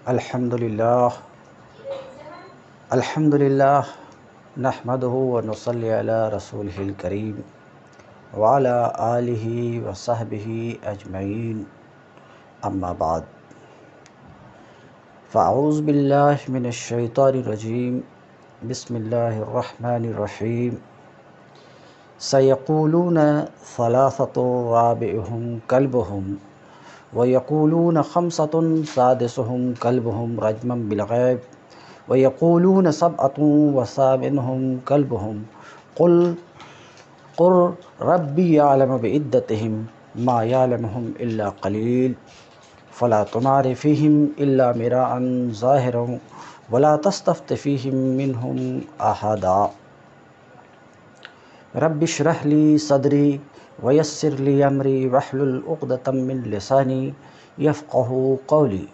الحمدللہ نحمدہ ونصلی علی رسولہ الکریم وعلی آلہ وصحبہ اجمعین اما بعد فاعوذ باللہ من الشیطان الرجیم بسم اللہ الرحمن الرحیم سیقولون ثلاثۃ رابعہم کلبہم وَيَقُولُونَ خَمْسَةٌ سَادِسُهُمْ كَلْبُهُمْ رَجْمًا بِالْغَيْبِ وَيَقُولُونَ سَبْعَةٌ وَثَامِنُهُمْ كَلْبُهُمْ قُلْ رَبِّي يَعْلَمُ بِعِدَّتِهِمْ مَا يَعْلَمُهُمْ إِلَّا قَلِيلٌ فَلَا تُمَارِ فِيهِمْ إِلَّا مِرَاءً ظَاهِرًا وَلَا تَسْتَفْتِ فِيهِمْ مِنْهُمْ أَحَدًا رَبِّ اشْرَحْ لِي صَدْرِي وَيَسِّرْ لِي أَمْرِي وَاحْلُلْ عُقْدَةً مِّن لِّسَانِي يَفْقَهُوا قَوْلِي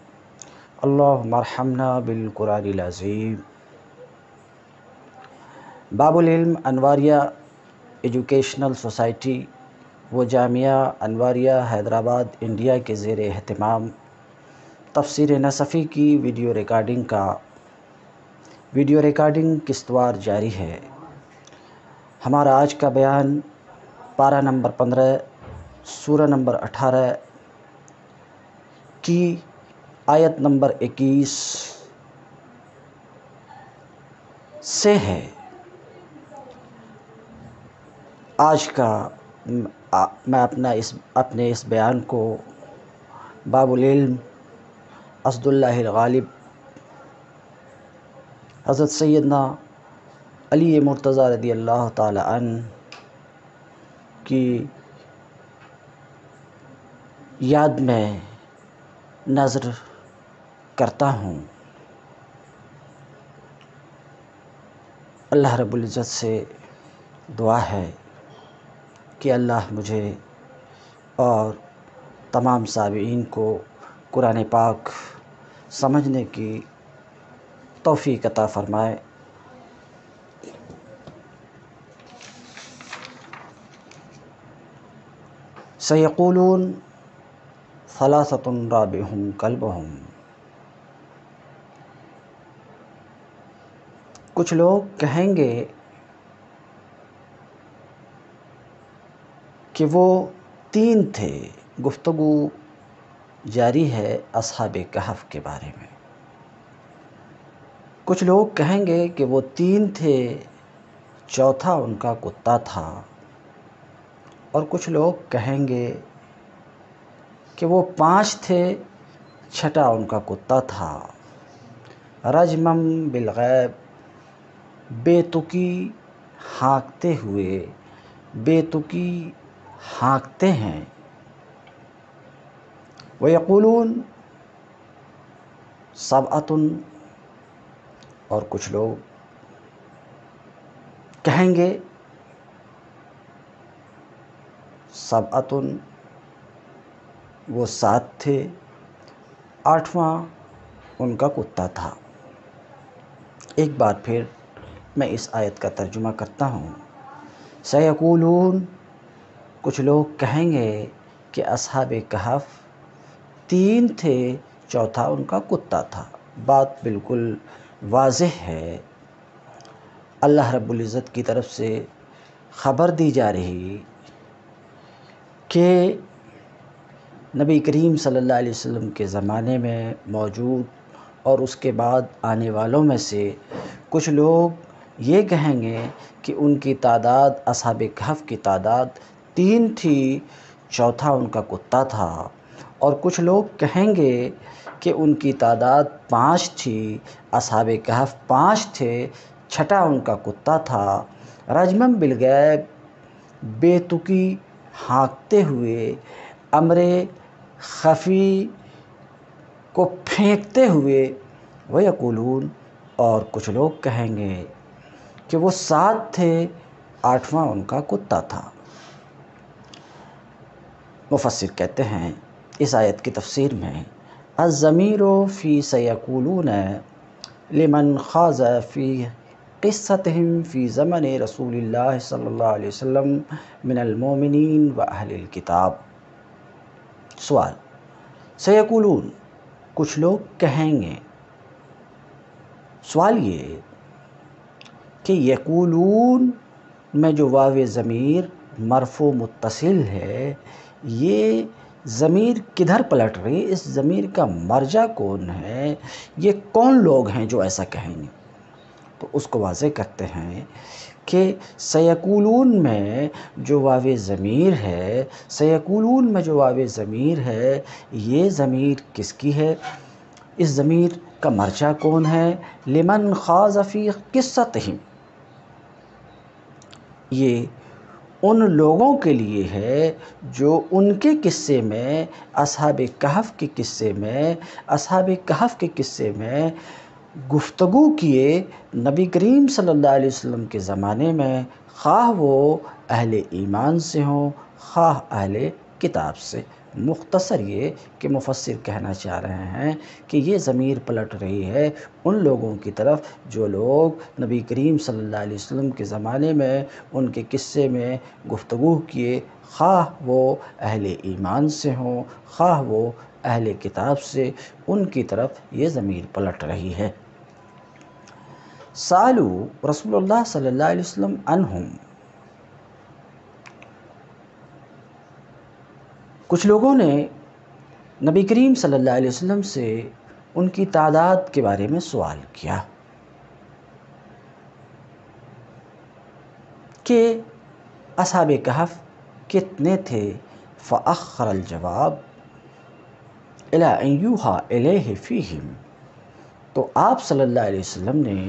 اللہم ارحمنا بالقرآن العظیم۔ باب العلم انواریہ ایجوکیشنل سوسائٹی و جامعہ انواریہ حیدرآباد انڈیا کے زیر اہتمام تفسیر نصفی کی ویڈیو ریکارڈنگ قسطوار جاری ہے۔ ہمارا آج کا بیان پارہ نمبر 15 سورہ نمبر 18 کی آیت نمبر 21 سے ہے۔ آج کا میں اپنے اس بیان کو باب العلم اسد اللہ الغالب حضرت سیدنا علی مرتضیٰ رضی اللہ تعالی عنہ کی یاد میں نظر کرتا ہوں۔ اللہ رب العزت سے دعا ہے کہ اللہ مجھے اور تمام سامعین کو قرآن پاک سمجھنے کی توفیق عطا فرمائے۔ سیقولون ثلاثۃ رابعہم کلبہم، کچھ لوگ کہیں گے کہ وہ تین تھے۔ گفتگو جاری ہے اصحاب کہف کے بارے میں۔ کچھ لوگ کہیں گے کہ وہ تین تھے، چوتھا ان کا کتا تھا، اور کچھ لوگ کہیں گے کہ وہ پانچ تھے، چھٹا ان کا کتا تھا۔ رجمم بالغیب، بے تکی ہانکتے ہوئے، بے تکی ہانکتے ہیں۔ وَيَقُولُونَ سَبْعَةٌ، اور کچھ لوگ کہیں گے سبعۃ، وہ سات تھے، آٹھواں ان کا کتا تھا۔ ایک بار پھر میں اس آیت کا ترجمہ کرتا ہوں۔ سیقولون، کچھ لوگ کہیں گے کہ اصحاب کہف تین تھے، چوتھا ان کا کتا تھا۔ بات بالکل واضح ہے۔ اللہ رب العزت کی طرف سے خبر دی جا رہی کہ نبی کریم صلی اللہ علیہ وسلم کے زمانے میں موجود اور اس کے بعد آنے والوں میں سے کچھ لوگ یہ کہیں گے کہ ان کی تعداد، اصحاب کہف کی تعداد تین تھی، چوتھا ان کا کتا تھا، اور کچھ لوگ کہیں گے کہ ان کی تعداد پانچ تھی، اصحاب کہف پانچ تھے، چھٹا ان کا کتا تھا۔ رجمم بالغیب، بے تکی ہانکتے ہوئے، امر خفی کو پھینکتے ہوئے۔ وَيَقُولُونَ، اور کچھ لوگ کہیں گے کہ وہ سات تھے، آٹھواں ان کا کتا تھا۔ مفسر کہتے ہیں اس آیت کی تفسیر میں الضمیر فی سیقولون لمن خاض فی قصتهم فی زمن رسول اللہ صلی اللہ علیہ وسلم من المؤمنین و اہل الکتاب۔ سوال، سیقولون کچھ لوگ کہیں گے، سوال یہ کہ یقولون میں جو واو ضمیر مرفوع متصل ہے، یہ ضمیر کدھر پلٹ رہی ہے؟ اس ضمیر کا مرجع کون ہے؟ یہ کون لوگ ہیں جو ایسا کہیں گے؟ تو اس کو واضح کرتے ہیں کہ سیقولون میں جو واو ضمیر ہے، سیقولون میں جو واو ضمیر ہے، یہ ضمیر کس کی ہے؟ اس ضمیر کا مرجع کون ہے؟ لمن خاض فی قصتہم، یہ ان لوگوں کے لیے ہے جو ان کے قصے میں، اصحاب کہف کے قصے میں، اصحاب کہف کے قصے میں گفتگو کیے نبی کریم صلی اللہ علیہ وسلم کے زمانے میں، خواہ وہ اہل ایمان سے ہوں، خواہ اہل کتاب سے۔ مختصر یہ کہ مفسر کہنا چاہ رہے ہیں کہ یہ ضمیر پلٹ رہی ہے ان لوگوں کی طرف جو لوگ نبی کریم صلی اللہ علیہ وسلم کے زمانے میں ان کے قصے میں گفتگو کیے، خواہ وہ اہل ایمان سے ہوں، خواہ وہ اہل کتاب سے، ان کی طرف یہ ضمیر پلٹ رہی ہے۔ سالو رسول اللہ صلی اللہ علیہ وسلم عنہم، کچھ لوگوں نے نبی کریم صلی اللہ علیہ وسلم سے ان کی تعداد کے بارے میں سوال کیا کہ اصحاب کہف کتنے تھے؟ فأخر الجواب الی ان یوحی الیہ فیہم، تو آپ صلی اللہ علیہ وسلم نے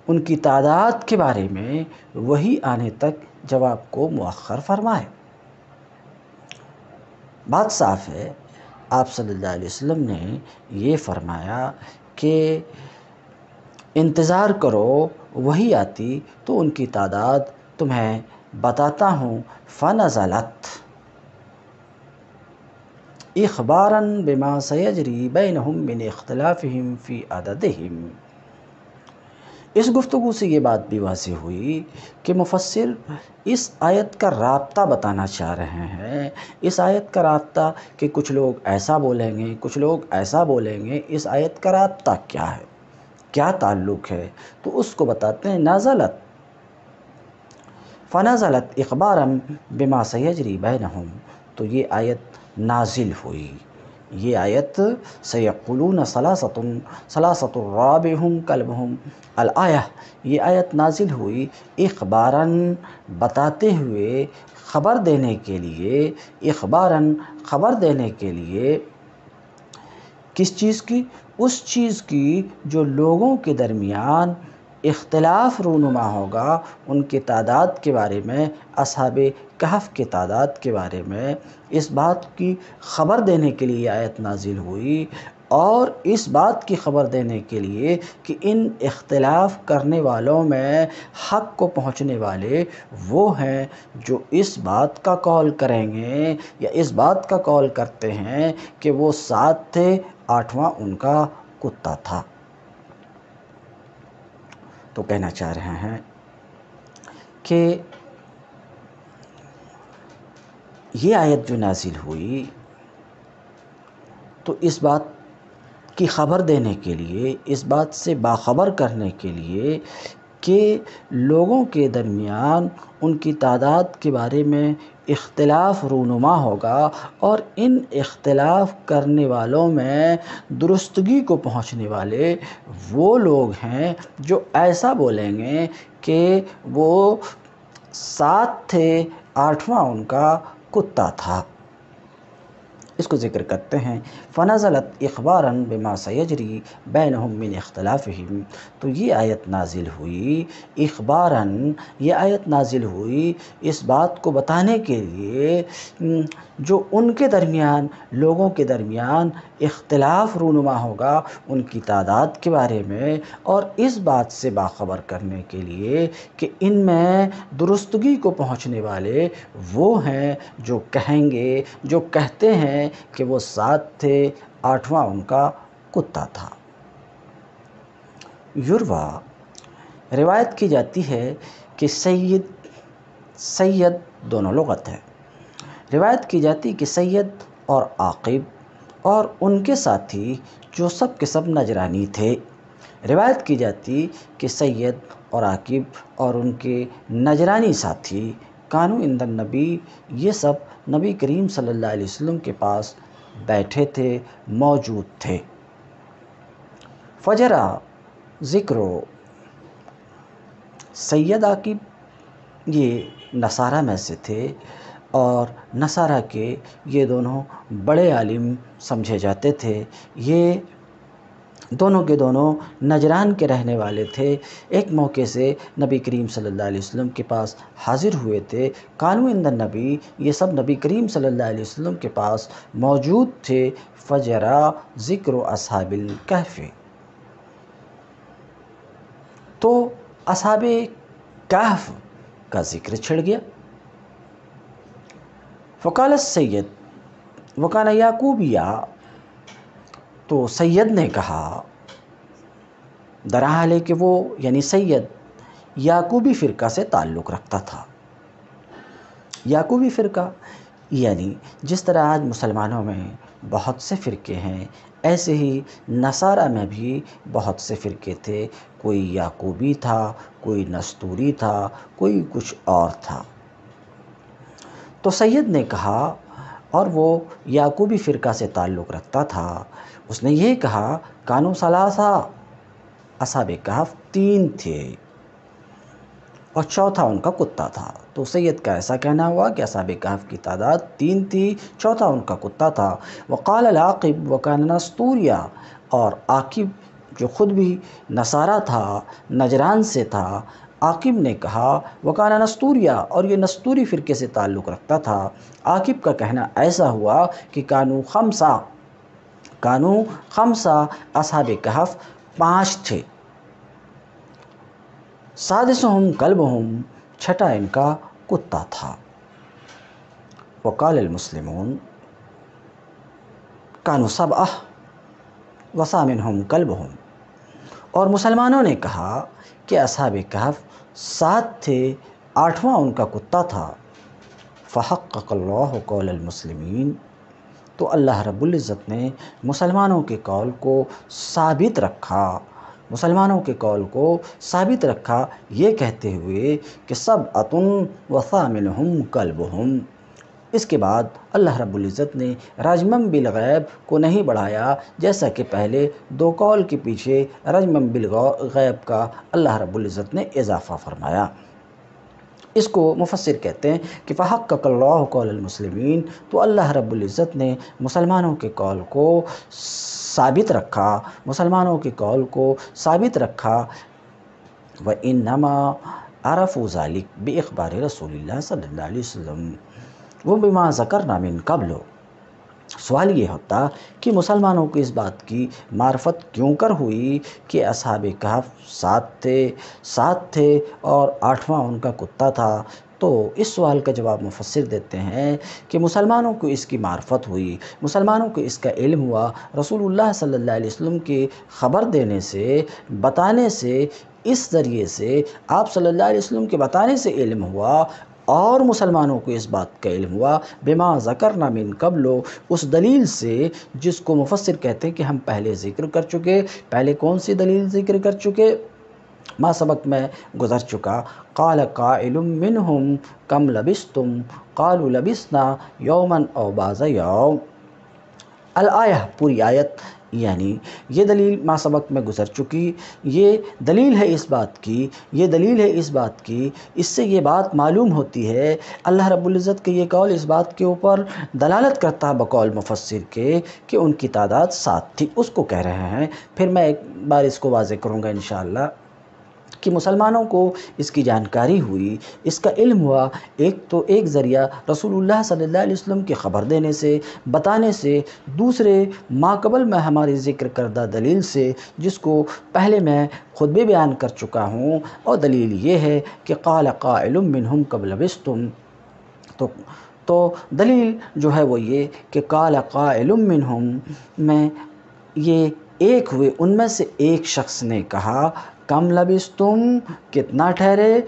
ان کی تعداد کے بارے میں وحی آنے تک جواب کو مؤخر فرمائے۔ بات صاف ہے، آپ صلی اللہ علیہ وسلم نے یہ فرمایا کہ انتظار کرو، وحی آتی تو ان کی تعداد تمہیں بتاتا ہوں۔ فنزلت اخباراً بما سیجری بینہم من اختلافہم فی عددہم، اس گفتگو سے یہ بات بھی واضح ہوئی کہ مفسر اس آیت کا رابطہ بتانا چاہ رہے ہیں۔ اس آیت کا رابطہ کہ کچھ لوگ ایسا بولیں گے، کچھ لوگ ایسا بولیں گے، اس آیت کا رابطہ کیا ہے، کیا تعلق ہے؟ تو اس کو بتاتے ہیں نازلت، فنزلت اخباراً بما سیجری بینہم، تو یہ آیت نازل ہوئی۔ یہ آیت سیقولون ثلاثۃ رابعہم کلبہم الآیہ، یہ آیت نازل ہوئی اخباراً بتاتے ہوئے، خبر دینے کے لیے، اخباراً خبر دینے کے لیے، کس چیز کی؟ اس چیز کی جو لوگوں کے درمیان اختلاف رونما ہوگا ان کی تعداد کے بارے میں، اصحاب کہف کی تعداد کے بارے میں، اس بات کی خبر دینے کے لیے آیت نازل ہوئی، اور اس بات کی خبر دینے کے لیے کہ ان اختلاف کرنے والوں میں حق کو پہنچنے والے وہ ہیں جو اس بات کا قول کریں گے یا اس بات کا قول کرتے ہیں کہ وہ 7 تھے، 8واں ان کا کتا تھا۔ تو کہنا چاہ رہے ہیں کہ یہ آیت جو نازل ہوئی تو اس بات کی خبر دینے کے لیے، اس بات سے باخبر کرنے کے لیے کہ لوگوں کے درمیان ان کی تعداد کے بارے میں اختلاف رونما ہوگا، اور ان اختلاف کرنے والوں میں درستگی کو پہنچنے والے وہ لوگ ہیں جو ایسا بولیں گے کہ وہ 7 تھے، 8واں ان کا کتا تھا۔ اس کو ذکر کرتے ہیں فنزلت اخباراً بما سیجری بینہم من اختلافہم، تو یہ آیت نازل ہوئی اخباراً، یہ آیت نازل ہوئی اس بات کو بتانے کے لیے جو ان کے درمیان، لوگوں کے درمیان اختلاف رونما ہوگا ان کی تعداد کے بارے میں، اور اس بات سے باخبر کرنے کے لیے کہ ان میں درستگی کو پہنچنے والے وہ ہیں جو کہیں گے، جو کہتے ہیں کہ وہ 7 تھے، 8واں ان کا کتا تھا۔ یروا، روایت کی جاتی ہے کہ سید دونوں لغت ہے، روایت کی جاتی کہ سید اور عاقب اور ان کے ساتھی جو سب کے سب نجرانی تھے۔ روایت کی جاتی کہ سید اور عاقب اور ان کے نجرانی ساتھی کانو عند النبی، یہ سب نبی کریم صلی اللہ علیہ وسلم کے پاس بیٹھے تھے، موجود تھے۔ فجرا ذکر سید عاقب یہ نصارہ میں سے تھے، اور نصارہ کے یہ دونوں بڑے عالم سمجھے جاتے تھے۔ یہ دونوں کے دونوں نجران کے رہنے والے تھے۔ ایک موقع سے نبی کریم صلی اللہ علیہ وسلم کے پاس حاضر ہوئے تھے۔ کانو عند النبی، یہ سب نبی کریم صلی اللہ علیہ وسلم کے پاس موجود تھے۔ فجرا ذکر اصحاب الکہف، تو اصحاب کہف کا ذکر چھڑ گیا۔ فقال السید وکان یعقوبیہ، تو سید نے کہا، درحال ہے کہ وہ یعنی سید یعقوبی فرقہ سے تعلق رکھتا تھا۔ یعقوبی فرقہ یعنی جس طرح آج مسلمانوں میں بہت سے فرقے ہیں، ایسے ہی نصارہ میں بھی بہت سے فرقے تھے۔ کوئی یعقوبی تھا، کوئی نستوری تھا، کوئی کچھ اور تھا۔ تو سید نے کہا، اور وہ یعقوبی فرقہ سے تعلق رکھتا تھا، اس نے یہ کہا، کانو ثلاثہ، اصحاب کہف 3 تھے اور چوتھا ان کا کتا تھا۔ تو سید کا ایسا کہنا ہوا کہ اصحاب کہف کی تعداد 3 تھی، چوتھا ان کا کتا تھا۔ وقال العاقب وکان نستوریہ، اور عاقب جو خود بھی نصارہ تھا، نجران سے تھا، عاقب نے کہا، وکان نستوریہ، اور یہ نستوری فرقے سے تعلق رکھتا تھا۔ عاقب کا کہنا ایسا ہوا کہ کانو خمسہ، اصحاب کہف 5 تھے۔ سادسہم کلبہم، چھٹا ان کا کتا تھا۔ وقال المسلمون کانو 7 وثامنہم کلبہم، اور مسلمانوں نے کہا کہ اصحاب کہف 7 تھے، 8واں ان کا کتا تھا۔ فحقق اللہ قول المسلمین، تو اللہ رب العزت نے مسلمانوں کے قول کو ثابت رکھا، مسلمانوں کے قول کو ثابت رکھا، یہ کہتے ہوئے کہ 7 وثامنہم کلبہم۔ اس کے بعد اللہ رب العزت نے رجمًا بالغیب کو نہیں بڑھایا، جیسا کہ پہلے 2 قول کے پیچھے رجمًا بالغیب کا اللہ رب العزت نے اضافہ فرمایا۔ اس کو مفسر کہتے ہیں کہ فحقق اللہ قول المسلمین، تو اللہ رب العزت نے مسلمانوں کے قول کو ثابت رکھا، مسلمانوں کے قول کو ثابت رکھا۔ وَإِنَّمَا عَرَفُوا ذَلِكَ بِإِخْبَارِ رسول اللہ صلی اللہ علیہ وسلم وَبِمَا ذَكَرْنَا مِن قَبْلُ۔ سوال یہ ہوتا کہ مسلمانوں کو اس بات کی معرفت کیوں کر ہوئی کہ اصحاب کہف 7 تھے اور 8واں ان کا کتا تھا؟ تو اس سوال کا جواب مفسر دیتے ہیں کہ مسلمانوں کو اس کی معرفت ہوئی، مسلمانوں کو اس کا علم ہوا رسول اللہ صلی اللہ علیہ وسلم کی خبر دینے سے، بتانے سے، اس ذریعے سے آپ صلی اللہ علیہ وسلم کے بتانے سے علم ہوا، اور مسلمانوں کو اس بات کا علم ہوا بما ذکرنا من قبل، اس دلیل سے جس کو مفسر کہتے ہیں کہ ہم پہلے ذکر کر چکے۔ پہلے کون سی دلیل ذکر کر چکے؟ ما سبق میں گزر چکا۔ قال قائل منہم کم لبستم قالوا لبسنا یوما او بعض یوم، الآیہ، پوری آیت، یعنی یہ دلیل ما سبق میں گزر چکی، یہ دلیل ہے اس بات کی، یہ دلیل ہے اس بات کی، اس سے یہ بات معلوم ہوتی ہے، اللہ رب العزت کے یہ قول اس بات کے اوپر دلالت کرتا بقول مفسر کے کہ ان کی تعداد 7 تھی، اس کو کہہ رہے ہیں۔ پھر میں ایک بار اس کو واضح کروں گا انشاءاللہ کہ مسلمانوں کو اس کی جانکاری ہوئی، اس کا علم ہوا، ایک ذریعہ رسول اللہ صلی اللہ علیہ وسلم کی خبر دینے سے، بتانے سے، دوسرے ماقبل میں ہماری ذکر کردہ دلیل سے، جس کو پہلے میں خود بھی بیان کر چکا ہوں، اور دلیل یہ ہے کہ قال قائل منہم کم لبستم، تو دلیل جو ہے وہ یہ کہ قال قائل منہم میں یہ ایک ہوئے، ان میں سے ایک شخص نے کہا کم لبستم، کتنا ٹھہرے،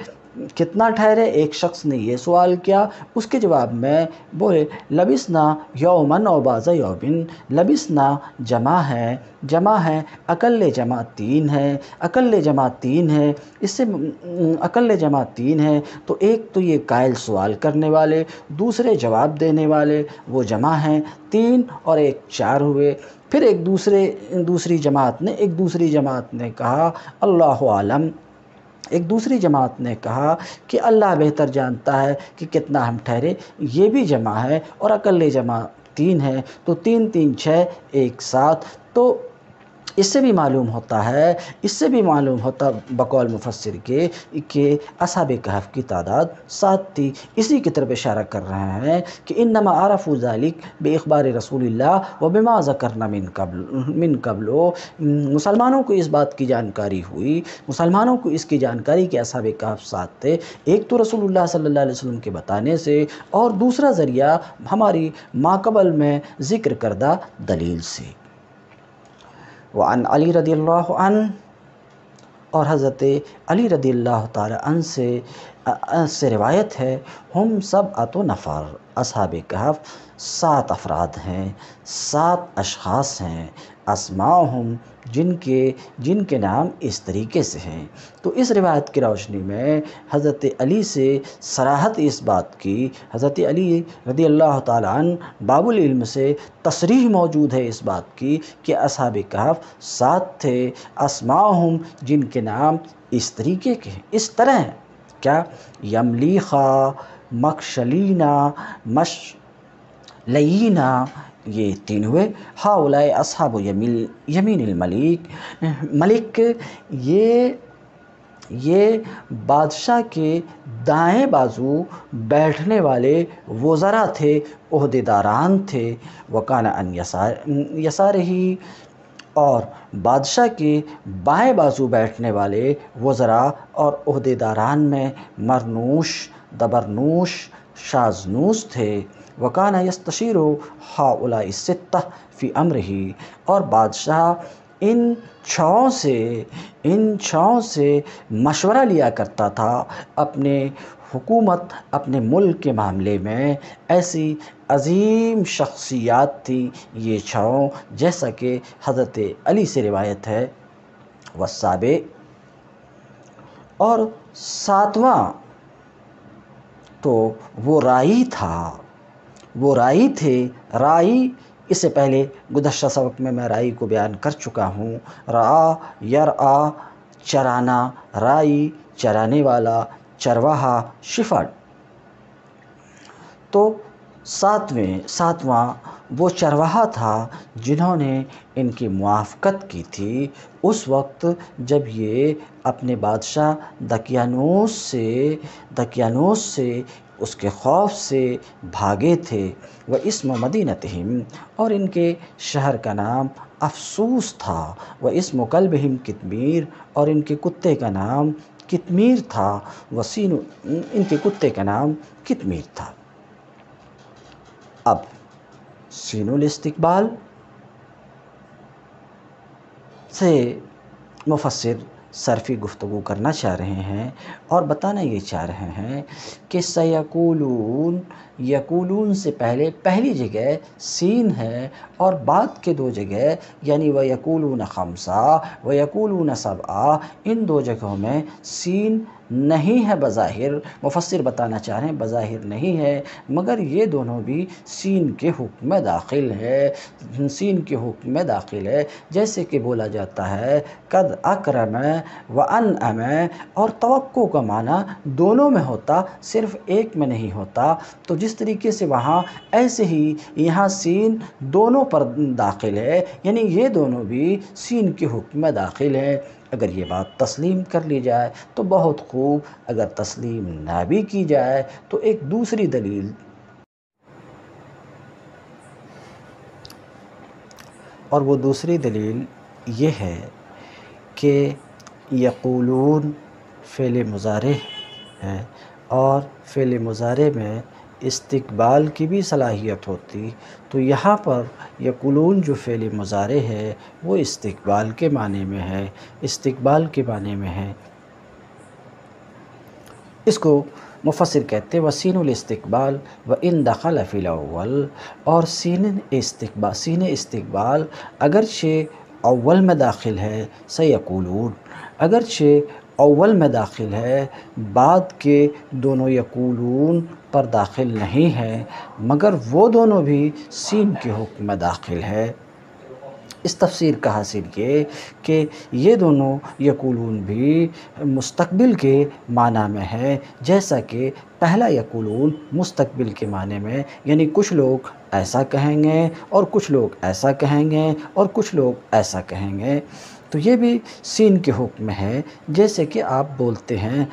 کتنا ٹھہرے؟ ایک شخص نے یہ سوال کیا، اس کے جواب میں بولے لبسنا یومن و بعض یومن۔ لبسنا جمع ہے، اقل جمع 3 ہے، اقل جمع 3 ہے، اس سے اقل جمع 3 ہے، تو ایک تو یہ قائل سوال کرنے والے، دوسرے جواب دینے والے، وہ جمع ہیں 3 اور ایک 4 ہوئے۔ پھر ایک دوسری جماعت نے کہا اللہ عالم، ایک دوسری جماعت نے کہا کہ اللہ بہتر جانتا ہے کہ کتنا ہم ٹھہرے، یہ بھی جمع ہے اور اقل جمع 3 ہے، تو 3 3 6 1 7۔ تو اس سے بھی معلوم ہوتا بقول مفسر کے کہ اصحاب کہف کی تعداد 7 تھی۔ اسی کی طرف اشارہ کر رہے ہیں کہ انما عرفوا ذلک باخبار رسول اللہ وبما ذکرنا من قبل۔ مسلمانوں کو اس بات کی جانکاری ہوئی، مسلمانوں کو اس کی جانکاری کہ اصحاب کہف 7 تھے، ایک تو رسول اللہ صلی اللہ علیہ وسلم کے بتانے سے، اور دوسرا ذریعہ ہماری ماقبل میں ذکر کردہ دلیل سے۔ وعن علی رضی اللہ عنہ، اور حضرت علی رضی اللہ تعالی عنہ سے روایت ہے، ہم 7 نفر، اصحاب کہف 7 افراد ہیں، 7 اشخاص ہیں، اسماءہم جن کے نام اس طریقے سے ہیں۔ تو اس روایت کی روشنی میں حضرت علی سے صراحت اس بات کی، حضرت علی رضی اللہ تعالی عنہ باب العلم سے تصریح موجود ہے اس بات کی کہ اصحاب کہف 7 تھے، اسماءہم جن کے نام اس طریقے کے ہیں، اس طرح ہیں، کیا؟ یملیخا، مکشلینا، مشلینا، یہ 3 ہوئے۔ ہاؤلائے اصحاب یمین الملک، ملک یہ بادشاہ کے دائیں بازو بیٹھنے والے وزراء تھے، عہدیداران تھے۔ وکان ان یسارہی، اور بادشاہ کے بائیں بازو بیٹھنے والے وزراء اور عہدیداران میں مرنوش، دبرنوش، شازنوس تھے۔ وکان یستشیر ہؤلاء الستہ فی امرہ، اور بادشاہ ان چھوں سے مشورہ لیا کرتا تھا اپنے حکومت، اپنے ملک کے معاملے میں۔ ایسی عظیم شخصیات تھی یہ چھوں، جیسا کہ حضرت علی سے روایت ہے۔ والسابع، اور 7واں تو وہ رائی تھا، وہ رائی تھے۔ رائی، اس سے پہلے گزشتہ سبق میں رائی کو بیان کر چکا ہوں۔ رعا، یرعا، چرانا، رائی چرانے والا، چرواہا شفٹ۔ تو 7واں وہ چرواہا تھا جنہوں نے ان کی موافقت کی تھی اس وقت جب یہ اپنے بادشاہ دقیانوس سے اس کے خوف سے بھاگے تھے۔ وَاسْمُ مَدِينَتِهِمْ، اور ان کے شہر کا نام افسوس تھا۔ وَاسْمُ كَلْبِهِمْ قِطْمِير، اور ان کے کتے کا نام قطمیر تھا۔ وَسِينُ، ان کے کتے کا نام قطمیر تھا۔ اب سین الاستقبال سے مفسر صرفی گفتگو کرنا چاہ رہے ہیں اور بتانا یہ چاہ رہے ہیں کہ سیقولون، یقولون سے پہلی جگہ سین ہے، اور بعد کے 2 جگہ یعنی وَيَقُولُونَ 5 وَيَقُولُونَ 7، ان 2 جگہوں میں سین نہیں ہے بظاہر۔ مفسر بتانا چاہ رہے ہیں بظاہر نہیں ہے، مگر یہ دونوں بھی سین کے حکم میں داخل ہے، جیسے کہ بولا جاتا ہے قد اکرم وانعم، اور توقع کا معنی دونوں میں ہوتا، صرف ایک میں نہیں ہوتا۔ تو جس طریقے سے وہاں، ایسے ہی یہاں سین دونوں پر داخل ہے، یعنی یہ دونوں بھی سین کے حکم میں داخل ہیں۔ اگر یہ بات تسلیم کر لی جائے تو بہت خوب، اگر تسلیم نہ بھی کی جائے تو ایک دوسری دلیل، اور وہ دوسری دلیل یہ ہے کہ یقولون فعل مضارع ہے، اور فعل مضارع میں استقبال کی بھی صلاحیت ہوتی، تو یہاں پر یقولون جو فعل مضارع ہے وہ استقبال کے معنی میں ہے، اس کو مفسر کہتے ہیں وسین الاستقبال و ان دخل فی الاول، اور سین استقبال اگرچہ اول میں داخل ہے، سیقولون، اگرچہ اول میں داخل ہے، بعد کے دونوں یقولون پر داخل نہیں ہے، مگر وہ دونوں بھی سین کے حکم میں داخل ہے۔ اس تفسیر کا حاصل یہ کہ یہ دونوں یقولون بھی مستقبل کے معنی میں ہے، جیسا کہ پہلا یقولون مستقبل کے معنی میں، یعنی کچھ لوگ ایسا کہیں گے اور کچھ لوگ ایسا کہیں گے اور کچھ لوگ ایسا کہیں گے، تو یہ بھی سین کے حکم میں ہے۔ جیسے کہ آپ بولتے ہیں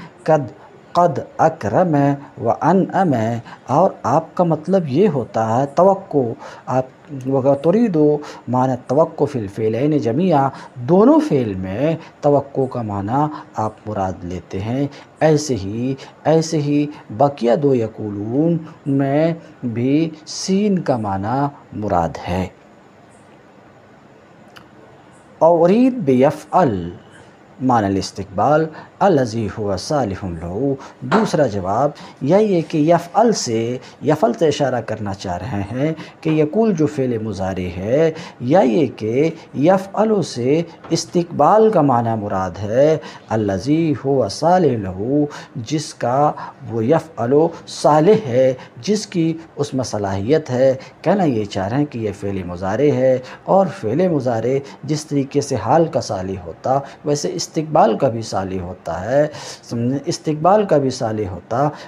قد اکرم و انعم، اور آپ کا مطلب یہ ہوتا ہے توقع، آپ تریدو معنی توقع فی الفعلین جمیعا، دونوں فعل میں توقع کا معنی آپ مراد لیتے ہیں۔ ایسے ہی بقیہ دو یقولون میں بھی سین کا معنی مراد ہے۔ اورید بیفعل معنی الاستقبال الذی هو صالح له، دوسرا جواب یہ کہ یفعل سے اشارہ کرنا چاہ رہے ہیں کہ یقول جو فعل مضارع ہے، یا یہ کہ یفعل سے استقبال کا معنی مراد ہے، الذی هو صالح له، جس کا وہ یفعل صالح ہے، جس کی اس میں صلاحیت ہے۔ کہنا یہ چاہ رہے ہیں کہ یہ فعل مضارع ہے، اور فعل مضارع جس طریقے سے حال کا صالح ہوتا ویسے استقبال کا بھی صالح ہوتا ہے،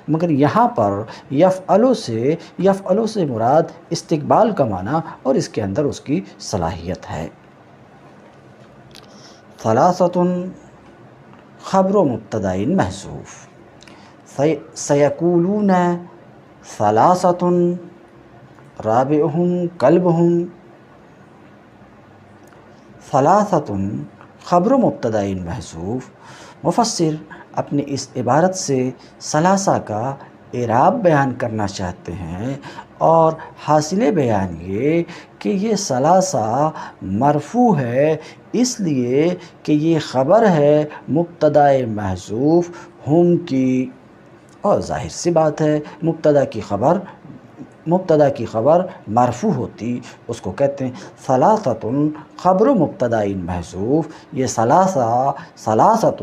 مگر یہاں پر یفعلو سے مراد استقبال کا معنی اور اس کے اندر اس کی صلاحیت ہے۔ ثلاثۃ خبر و مبتدأ محذوف، سیقولون ثلاثۃ رابعہم کلبہم، ثلاثۃ خبر و مبتدأ محذوف، مفسر اپنی اس عبارت سے ثلاثہ کا اعراب بیان کرنا چاہتے ہیں، اور حاصل بیان یہ کہ یہ ثلاثہ مرفوع ہے، اس لیے کہ یہ خبر ہے مبتدأ محذوف ہم کی، اور ظاہر سی بات ہے مبتدا کی خبر مرفوع ہوتی، اس کو کہتے ہیں ثلاثۃ خبر مبتدأ محذوف۔ یہ ثلاثۃ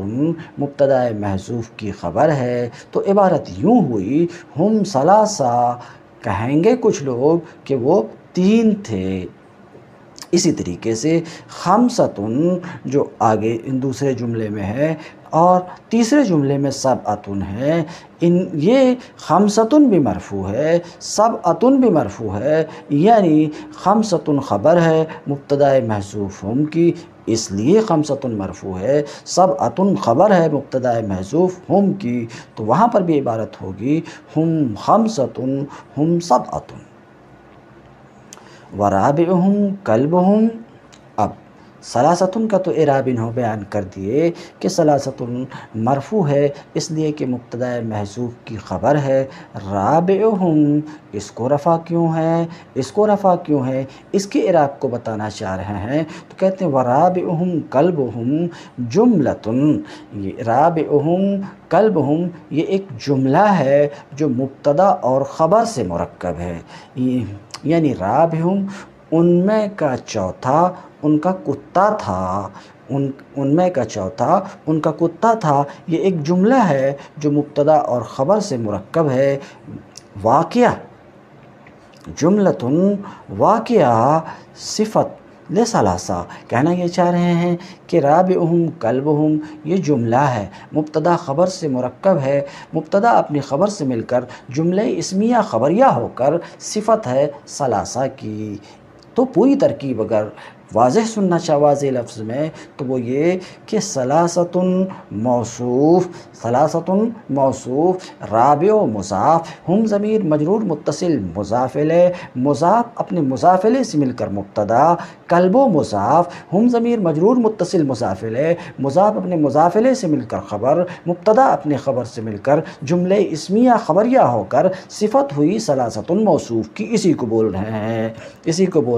مبتدأ محذوف کی خبر ہے، تو عبارت یوں ہوئی ہم ثلاثہ، کہیں گے کچھ لوگ کہ وہ تین تھے۔ اسی طریقے سے خمسۃ جو آگے دوسرے جملے میں ہے اور تیسرے جملے میں سبعۃ ہے، یہ خمسۃ بھی مرفوع ہے، سبعۃ بھی مرفوع ہے، یعنی خمسۃ خبر ہے مبتدأ محذوف ہم کی، اس لیے خمسۃ مرفوع ہے، سبعۃ خبر ہے مبتدأ محذوف ہم کی، تو وہاں پر بھی عبارت ہوگی ہم خمسۃ ہم سبعۃ، ورابعہم کلبہم۔ اب ثلاثۃ کا تو اعراب انہوں بیان کر دیے کہ ثلاثۃ مرفوع ہے اس لیے کہ مبتدأ محذوف کی خبر ہے، رابعہم اس کو رفع کیوں ہے، اس کے اعراب کو بتانا چاہ رہے ہیں، تو کہتے ہیں ورابعہم کلبہم جملۃ، یہ رابعہم کلبہم یہ ایک جملہ ہے جو مبتدا اور خبر سے مرکب ہے، یعنی رابعہم ان میں کا چوتھا ان کا کتا تھا، ان میں کا چوتھا ان کا کتا تھا، یہ ایک جملہ ہے جو مبتدا اور خبر سے مرکب ہے۔ واقعہ جملۃ، واقعہ صفت لثلاثہ، کہنا یہ چاہ رہے ہیں کہ رابعہم کلبہم یہ جملہ ہے، مبتدا خبر سے مرکب ہے، مبتدا اپنی خبر سے مل کر جملہ اسمیہ خبریہ ہو کر صفت ہے ثلاثہ کی۔ تو پوری ترکیب اگر واضح سننا چاہ واضح لفظ میں تو وہ یہ کہ ثلاثۃ موصوف، رابع مضاف، ہم ضمیر مجرور متصل مضاف الیہ، مضاف اپنے مضاف الیہ سے مل کر مبتدا، کلب و مضاف، ہم ضمیر مجرور متصل مضاف الیہ، مضاف اپنے مضاف الیہ سے مل کر خبر، مبتدا اپنے خبر سے مل کر جملہ اسمیہ خبریہ ہو کر صفت ہوئی ثلاثۃ موصوف کی۔ اسی کو بول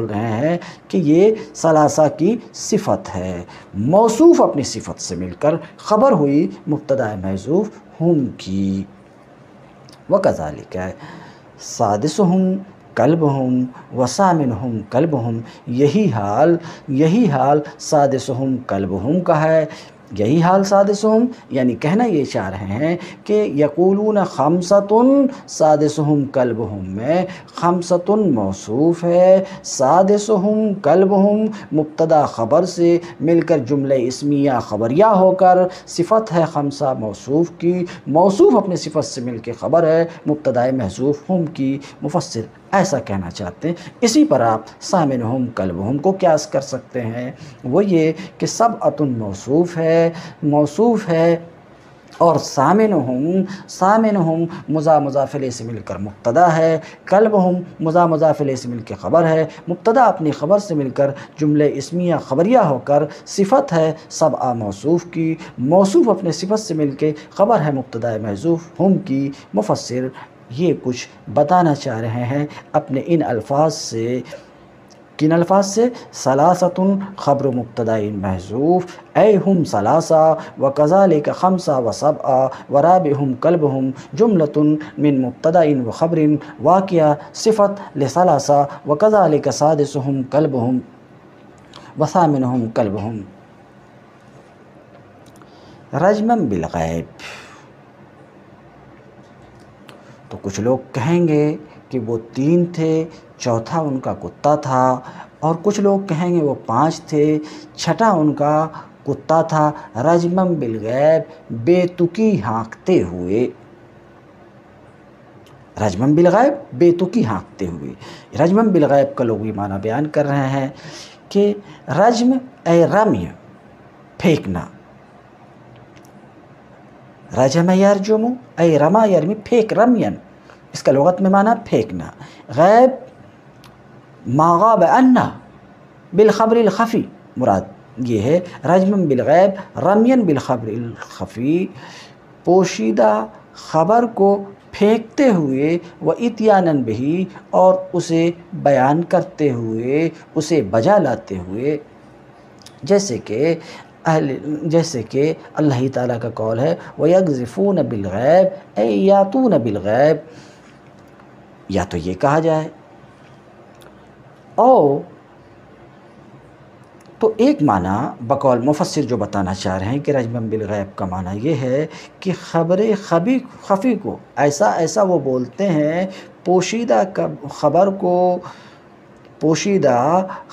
رہے ہیں کہ یہ ثلاثہ کی صفت ہے، موصوف اپنی صفت سے مل کر خبر ہوئی مبتدا محذوف ہم کی۔ وَكَذَلِكَ سادسہم کلبہم وثامنہم کلبہم، یہی حال سادسہم کلبہم کا ہے۔ یہی حال سادسہم یعنی کہنا یہ چاہ رہے ہیں کہ یقولون خمسۃ سادسہم کلبہم میں خمسۃ موصوف ہے، سادسہم کلبہم مبتدا خبر سے مل کر جملہ اسمیہ خبریہ ہو کر صفت ہے خمسہ موصوف کی، موصوف اپنی صفت سے مل کے خبر ہے مبتدا محذوف ہم کی۔ مفسر ایسا کہنا چاہتے ہیں۔ اسی پر آپ ثامنہم کلبہم کو قیاس کر سکتے ہیں، وہ یہ کہ سبعۃ موصوف ہے اور ثامنہم مضاف الیہ سے مل کر مبتدا ہے، کلبہم مضاف الیہ سے مل کے خبر ہے، مبتدا اپنی خبر سے مل کر جملہ اسمیہ خبریہ ہو کر صفت ہے سبعہ موصوف کی، موصوف اپنے صفت سے مل کے خبر ہے مبتدا محذوف ہم کی۔ مفسر یہ کچھ بتانا چاہ رہے ہیں اپنے ان الفاظ سے۔ کن الفاظ سے؟ ثلاثۃ خبر مبتدا محذوف اے ہم ثلاثہ وکذالک خمسہ وسبعہ ورابعہم کلبہم جملۃ من مبتدا وخبر واقعہ صفت لثلاثہ وکذالک سادسہم کلبہم وثامنہم کلبہم۔ رجما بالغیب، تو کچھ لوگ کہیں گے کہ وہ 3 تھے، چوتھا ان کا کتا تھا، اور کچھ لوگ کہیں گے وہ 5 تھے، چھٹا ان کا کتا تھا۔ رجمم بالغیب، بے تکی ہانکتے ہوئے، رجمم بالغیب بے تکی ہانکتے ہوئے۔ رجمم بالغیب کا لوگ یہ معنی بیان کر رہے ہیں کہ رجم اے رمی، پھینکنا، رجم یرجم اے رما یرمی، پھینک، رمین اس کا لغت میں معنی پھینکنا۔ غیب ما غاب عنا بالخبر الخفی، مراد یہ ہے رجم بالغیب رمین بالخبر الخفی، پوشیدہ خبر کو پھینکتے ہوئے، و اتیانا بہی اور اسے بیان کرتے ہوئے، اسے بجا لاتے ہوئے، جیسے کہ اللہ تعالیٰ کا قول ہے وَيَقْذِفُونَ بِالْغَيْبِ اے یاتون بالغیب، یا تو یہ کہا جائے تو ایک معنی بقول مفسر جو بتانا چاہ رہے ہیں کہ رجمم بالغیب کا معنی یہ ہے کہ خبر خفی کو ایسا وہ بولتے ہیں، پوشیدہ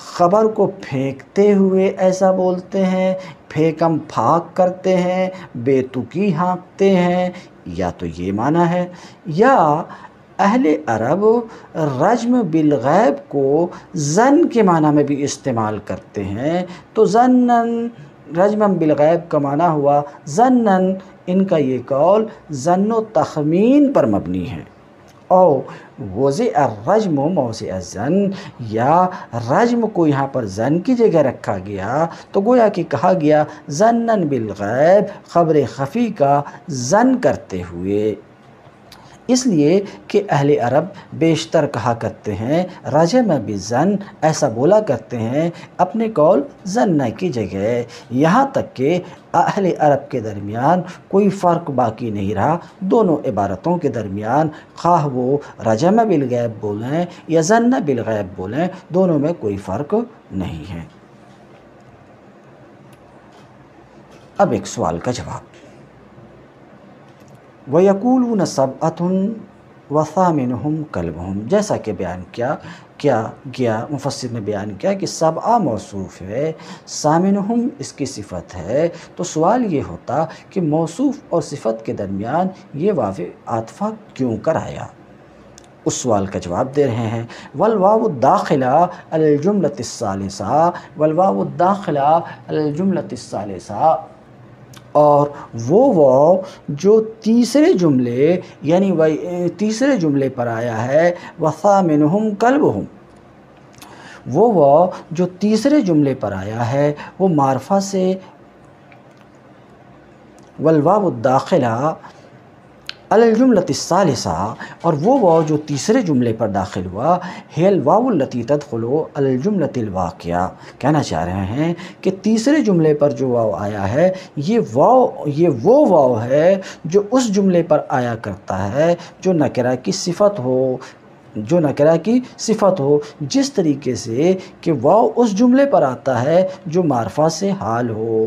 خبر کو پھینکتے ہوئے ایسا بولتے ہیں، پھینکم پھاک کرتے ہیں، بے تکی ہانکتے ہیں، یا تو یہ معنی ہے، یا اہل عرب رجم بالغیب کو ظن کے معنی میں بھی استعمال کرتے ہیں، تو ظنن رجمم بالغیب کا معنی ہوا ظنن، ان کا یہ قول ظن و تخمین پر مبنی ہے۔ او وضع الرجم موضع الظن، یا رجم کو یہاں پر ظن کی جگہ رکھا گیا تو گویا کہ کہا گیا ظنن بالغیب، خبر خفی کا ظن کرتے ہوئے، اس لیے کہ اہل عرب بیشتر کہا کرتے ہیں رجم بالظن، ایسا بولا کرتے ہیں اپنے قول ظن کی جگہ، یہاں تک کہ اہل عرب کے درمیان کوئی فرق باقی نہیں رہا، دونوں عبارتوں کے درمیان خواہ وہ رجم بالغیب بولیں یا ظن بالغیب بولیں، دونوں میں کوئی فرق نہیں ہے۔ اب ایک سوال کا جواب، وَيَقُولُونَ سَبْعَةٌ وَثَامِنُهُمْ كَلْبُهُمْ، جیسا کہ بیان کیا گیا، مفسر نے بیان کیا کہ سبعہ موصوف ہے، ثامنہم اس کی صفت ہے، تو سوال یہ ہوتا کہ موصوف اور صفت کے درمیان یہ واو عاطفہ کیوں کر آیا؟ اس سوال کا جواب دے رہے ہیں والواو الداخلہ علی الجملۃ الثالثہ، والواو الداخلہ علی الجملۃ الثالثہ، اور وہ واو جو تیسرے جملے پر آیا ہے وَثَامِنُهُمْ كَلْبُهُمْ، وہ واو جو تیسرے جملے پر آیا ہے وہ معرفہ سے والواو الداخلہ الجملۃ الثالثہ، اور وہ واو جو تیسرے جملے پر داخل ہوا، ہے الواو التی تدخل الجملۃ الواقعہ، کہنا چاہ رہے ہیں کہ تیسرے جملے پر جو واو آیا ہے یہ وہ واو ہے جو اس جملے پر آیا کرتا ہے جو نکرہ کی صفت ہو، جس طریقے سے کہ واو اس جملے پر آتا ہے جو معرفہ سے حال ہو۔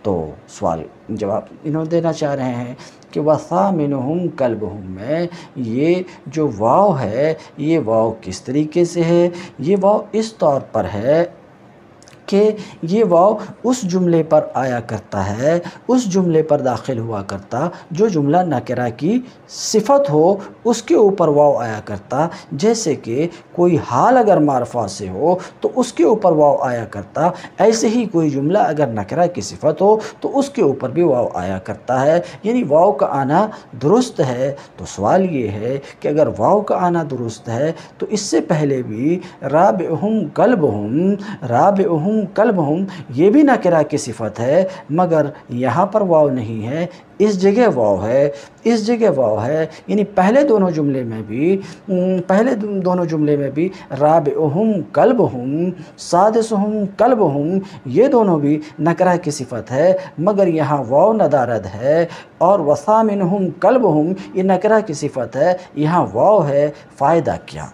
تو سوال جواب انہوں دینا چاہ رہے ہیں کہ وَثَامِنُهُمْ كَلْبُهُمْ میں یہ جو واو ہے یہ واو کس طریقے سے ہے؟ یہ واو اس طور پر ہے کہ یہ واو اس جملے پر آیا کرتا ہے، اس جملے پر داخل ہوا کرتا جو جملہ نکرہ کی صفت ہو، اس کے اوپر واو آیا کرتا۔ جیسے کہ کوئی حال اگر معرفہ سے ہو تو اس کے اوپر واو آیا کرتا، ایسے ہی کوئی جملہ اگر نکرہ کی صفت ہو تو اس کے اوپر بھی واو آیا کرتا ہے، یعنی واو کا آنا درست ہے۔ تو سوال یہ ہے کہ اگر واو کا آنا درست ہے تو اس سے پہلے بھی رابعہم کلبہم یہ بھی نکرہ کی صفت ہے، مگر یہاں پر واو نہیں ہے، اس جگہ واو ہے، یعنی پہلے دونوں جملے میں بھی رابعہم کلبہم، سادسہم کلبہم یہ دونوں بھی نکرہ کی صفت ہے، مگر یہاں واو ندارد ہے، اور وثامنہم کلبہم یہ نکرہ کی صفت ہے، یہاں واو ہے۔ فائدہ کیا؟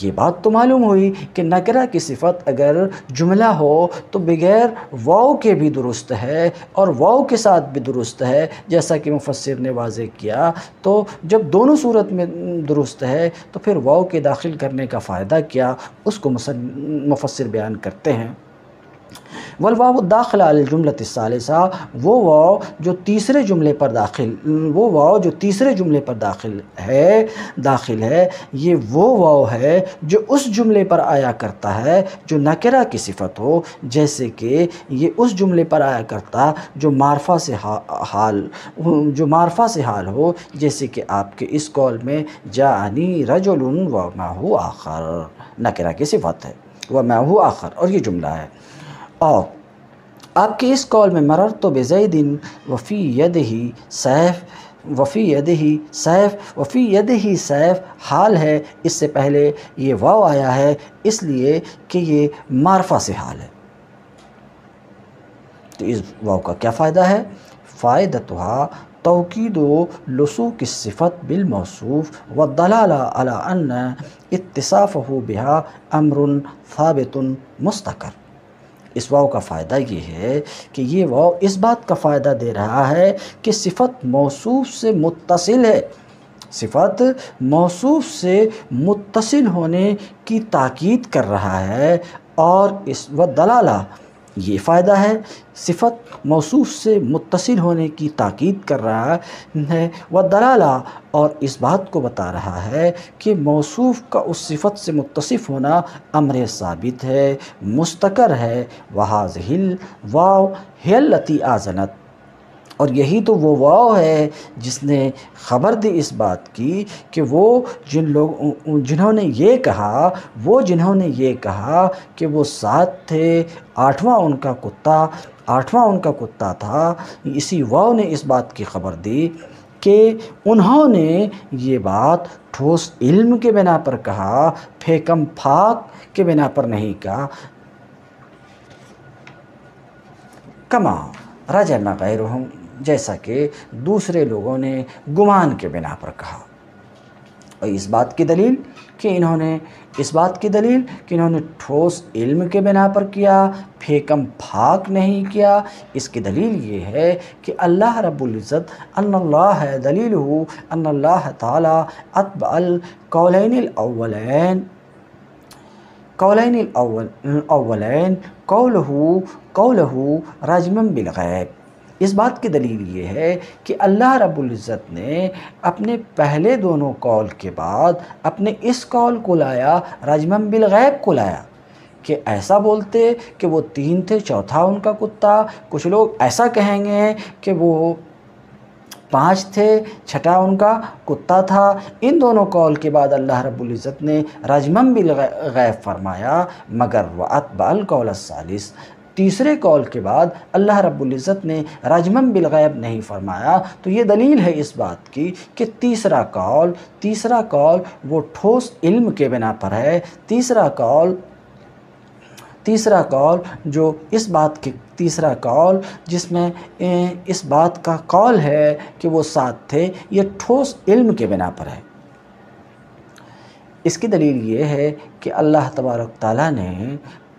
یہ بات تو معلوم ہوئی کہ نکرہ کی صفت اگر جملہ ہو تو بغیر واو کے بھی درست ہے اور واو کے ساتھ بھی درست ہے، جیسا کہ مفسر نے واضح کیا۔ تو جب دونوں صورت میں درست ہے تو پھر واو کے داخل کرنے کا فائدہ کیا، اس کو مفسر بیان کرتے ہیں۔ والواو الداخلہ علی الجملۃ الثالثہ، وہ واو جو تیسرے جملے پر داخل ہے یہ وہ واو ہے جو اس جملے پر آیا کرتا ہے جو نکرہ کی صفت ہو، جیسے کہ یہ اس جملے پر آیا کرتا جو معرفہ سے حال ہو، جیسے کہ آپ کے اس قول میں جاءنی رجل ومعہ آخر، نکرہ کی صفت ہے، ومعہ آخر، اور یہ جملہ ہے۔ اور آپ کے اس قول میں مررت بزید وفی یدہ سیف حال ہے، اس سے پہلے یہ واو آیا ہے اس لیے کہ یہ معرفہ سے حال ہے۔ تو اس واو کا کیا فائدہ ہے؟ فائدتها توکید لصوق الصفت بالموصوف والدلالہ علی ان اتصافہ بها امر ثابت مستقر۔ اس واو کا فائدہ یہ ہے کہ یہ واو اس بات کا فائدہ دے رہا ہے کہ صفت موصوف سے متصل ہے، صفت موصوف سے متصل ہونے کی تاکید کر رہا ہے، اور اس والدلالہ یہ فائدہ ہے، صفت موصوف سے متصل ہونے کی تاکید کر رہا ہے، والدلالہ اور اس بات کو بتا رہا ہے کہ موصوف کا اس صفت سے متصف ہونا امر ثابت ہے، مستقر ہے۔ وَهَذِهِ الْوَاوُ هِيَ الَّتِي أَذَنَتْ، اور یہی تو وہ واو ہے جس نے خبر دی اس بات کی کہ وہ جنہوں نے یہ کہا کہ وہ 7 تھے، آٹھواں ان کا کتا تھا، اسی واو نے اس بات کی خبر دی کہ انہوں نے یہ بات ٹھوس علم کے بنا پر کہا، پھیکم پھاک کے بنا پر نہیں کہا۔ کما رجم غیرہم، جیسا کہ دوسرے لوگوں نے گمان کے بنا پر کہا، اور اس بات کی دلیل کہ انہوں نے ٹھوس علم کے بنا پر کیا، پھیکم پھاک نہیں کیا۔ اس کی دلیل یہ ہے کہ اللہ رب العزت ان اللہ تعالی اتبع القولین الاولین قولہ رجما بالغیب۔ اس بات کی دلیل یہ ہے کہ اللہ رب العزت نے اپنے پہلے دونوں قول کے بعد اپنے اس قول کو لایا، رجما بالغیب کو لایا، کہ ایسا بولتے کہ وہ 3 تھے، چوتھا ان کا کتا، کچھ لوگ ایسا کہیں گے کہ وہ 5 تھے، چھٹا ان کا کتا تھا۔ ان دونوں قول کے بعد اللہ رب العزت نے رجما بالغیب فرمایا، مگر وَأَتْبَعَ الْقَوْلَ الثَّالِثَ، تیسرے کال کے بعد اللہ رب العزت نے رجمن بالغیب نہیں فرمایا، تو یہ دلیل ہے اس بات کی کہ تیسرا کال وہ ٹھوس علم کے بنا پر ہے۔ تیسرا کال جو اس بات کی تیسرا کال جس میں اس بات کا قول ہے کہ وہ ساتھ تھے، یہ ٹھوس علم کے بنا پر ہے۔ اس کی دلیل یہ ہے کہ اللہ تبارک تعالیٰ نے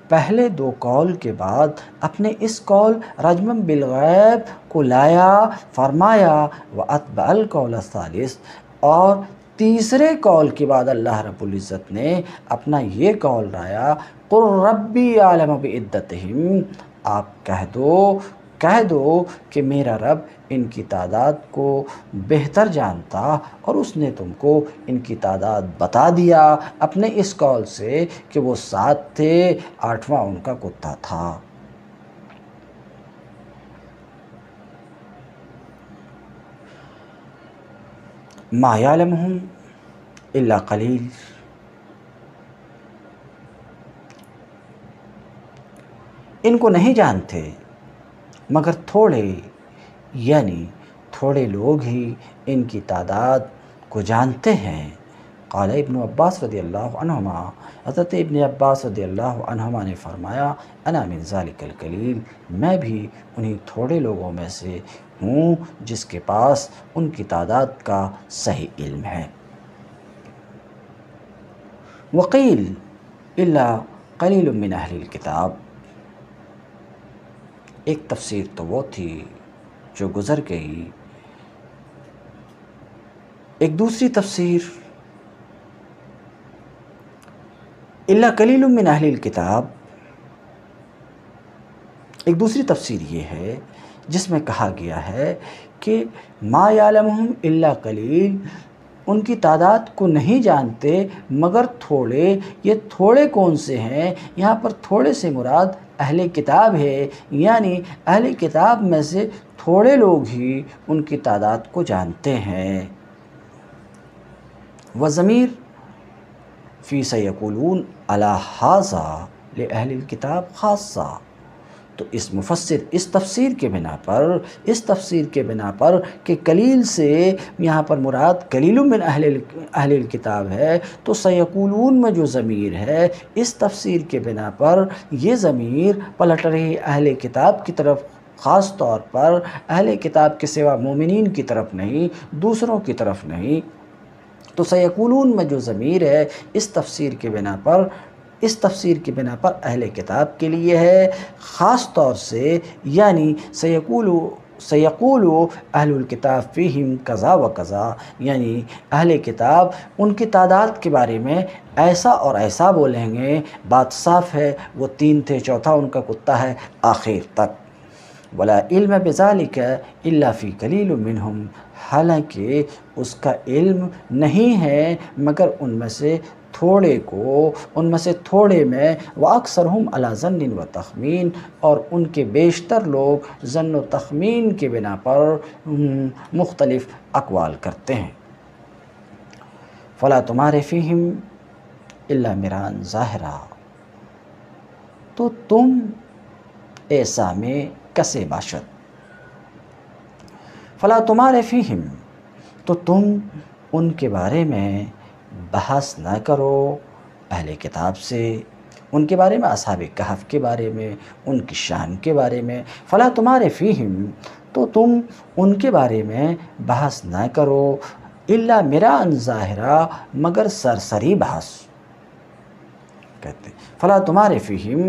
پہلے 2 کال کے بعد اپنے اس کال رجمن بالغیب کو لایا، فرمایا وَأَتْبَعَ الْقَوْلَ الثَّالِثَ، اور تیسرے کال کے بعد اللہ رب العزت نے اپنا یہ کال لایا قُلْ رَبِّي أَعْلَمُ بِعِدَّتِهِمْ، آپ کہہ دو کہ میرا رب ان کی تعداد کو بہتر جانتا، اور اس نے تم کو ان کی تعداد بتا دیا اپنے اس قول سے کہ وہ 7 تھے، 8واں ان کا کتا تھا۔ ما یعلمہم الا قلیل، ان کو نہیں جانتے مگر تھوڑے، یعنی تھوڑے لوگ ہی ان کی تعداد کو جانتے ہیں۔ قال ابن عباس رضی اللہ عنہما، حضرت ابن عباس رضی اللہ عنہما نے فرمایا انا من ذالک القلیل، میں بھی انہی تھوڑے لوگوں میں سے ہوں جس کے پاس ان کی تعداد کا صحیح علم ہے۔ وقیل الا قلیل من اہل الکتاب، ایک تفسیر تو وہ تھی جو گزر گئی، ایک دوسری تفسیر الا قلیل من اہل الکتاب، ایک دوسری تفسیر یہ ہے جس میں کہا گیا ہے کہ ما یعلمہم الا قلیل، ان کی تعداد کو نہیں جانتے مگر تھوڑے۔ یہ تھوڑے کون سے ہیں؟ یہاں پر تھوڑے سے مراد اہل کتاب ہے، یعنی اہل کتاب میں سے تھوڑے لوگ ہی ان کی تعداد کو جانتے ہیں۔ وضمیر فی سیقولون علی ھذا لأہل الکتاب خاصہ، تو اس مفسر اس تفسیر کے بنا پر کہ قلیل سے یہاں پر مراد قلیل من اہل الکتاب ہے، تو سیقولون میں جو ضمیر ہے اس تفسیر کے بنا پر یہ ضمیر پلٹ رہی اہل کتاب کی طرف، خاص طور پر اہل کتاب کے سوا مومنین کی طرف نہیں، دوسروں کی طرف نہیں۔ تو سیقولون میں جو ضمیر ہے اس تفسیر کے بنا پر اہل کتاب کے لیے ہے، خاص طور سے، یعنی سیقولو اہل الکتاب فیہم کذا و کذا، یعنی اہل کتاب ان کی تعداد کے بارے میں ایسا اور ایسا بولیں گے، بات صاف ہے وہ 3 تھے، چوتھا ان کا کتا ہے، آخر تک۔ ولا علم بذالک الا فی قلیل منہم، حالانکہ اس کا علم نہیں ہے مگر ان میں سے تھوڑے میں، وَأَكْثَرُهُمْ عَلَى ظَنٍّ وَتَخْمِينٍ، اور ان کے بیشتر لوگ ظن و تخمین کے بنا پر مختلف اقوال کرتے ہیں۔ فَلَا تُمَارِ فِيهِمْ إِلَّا مِرَاءً ظَاهِرًا، تو تم ایسا میں کسے باشد، فلا تمہارے فیہم، تو تم ان کے بارے میں بحث نہ کرو اہل کتاب سے، ان کے بارے میں، اصحاب کہف کے بارے میں، ان کی شان کے بارے میں۔ فلا تمہارے فیہم، تو تم ان کے بارے میں بحث نہ کرو، الا مراء ظاہرا، مگر سرسری بحث کہتے ہیں۔ فلا تمہارے فیہم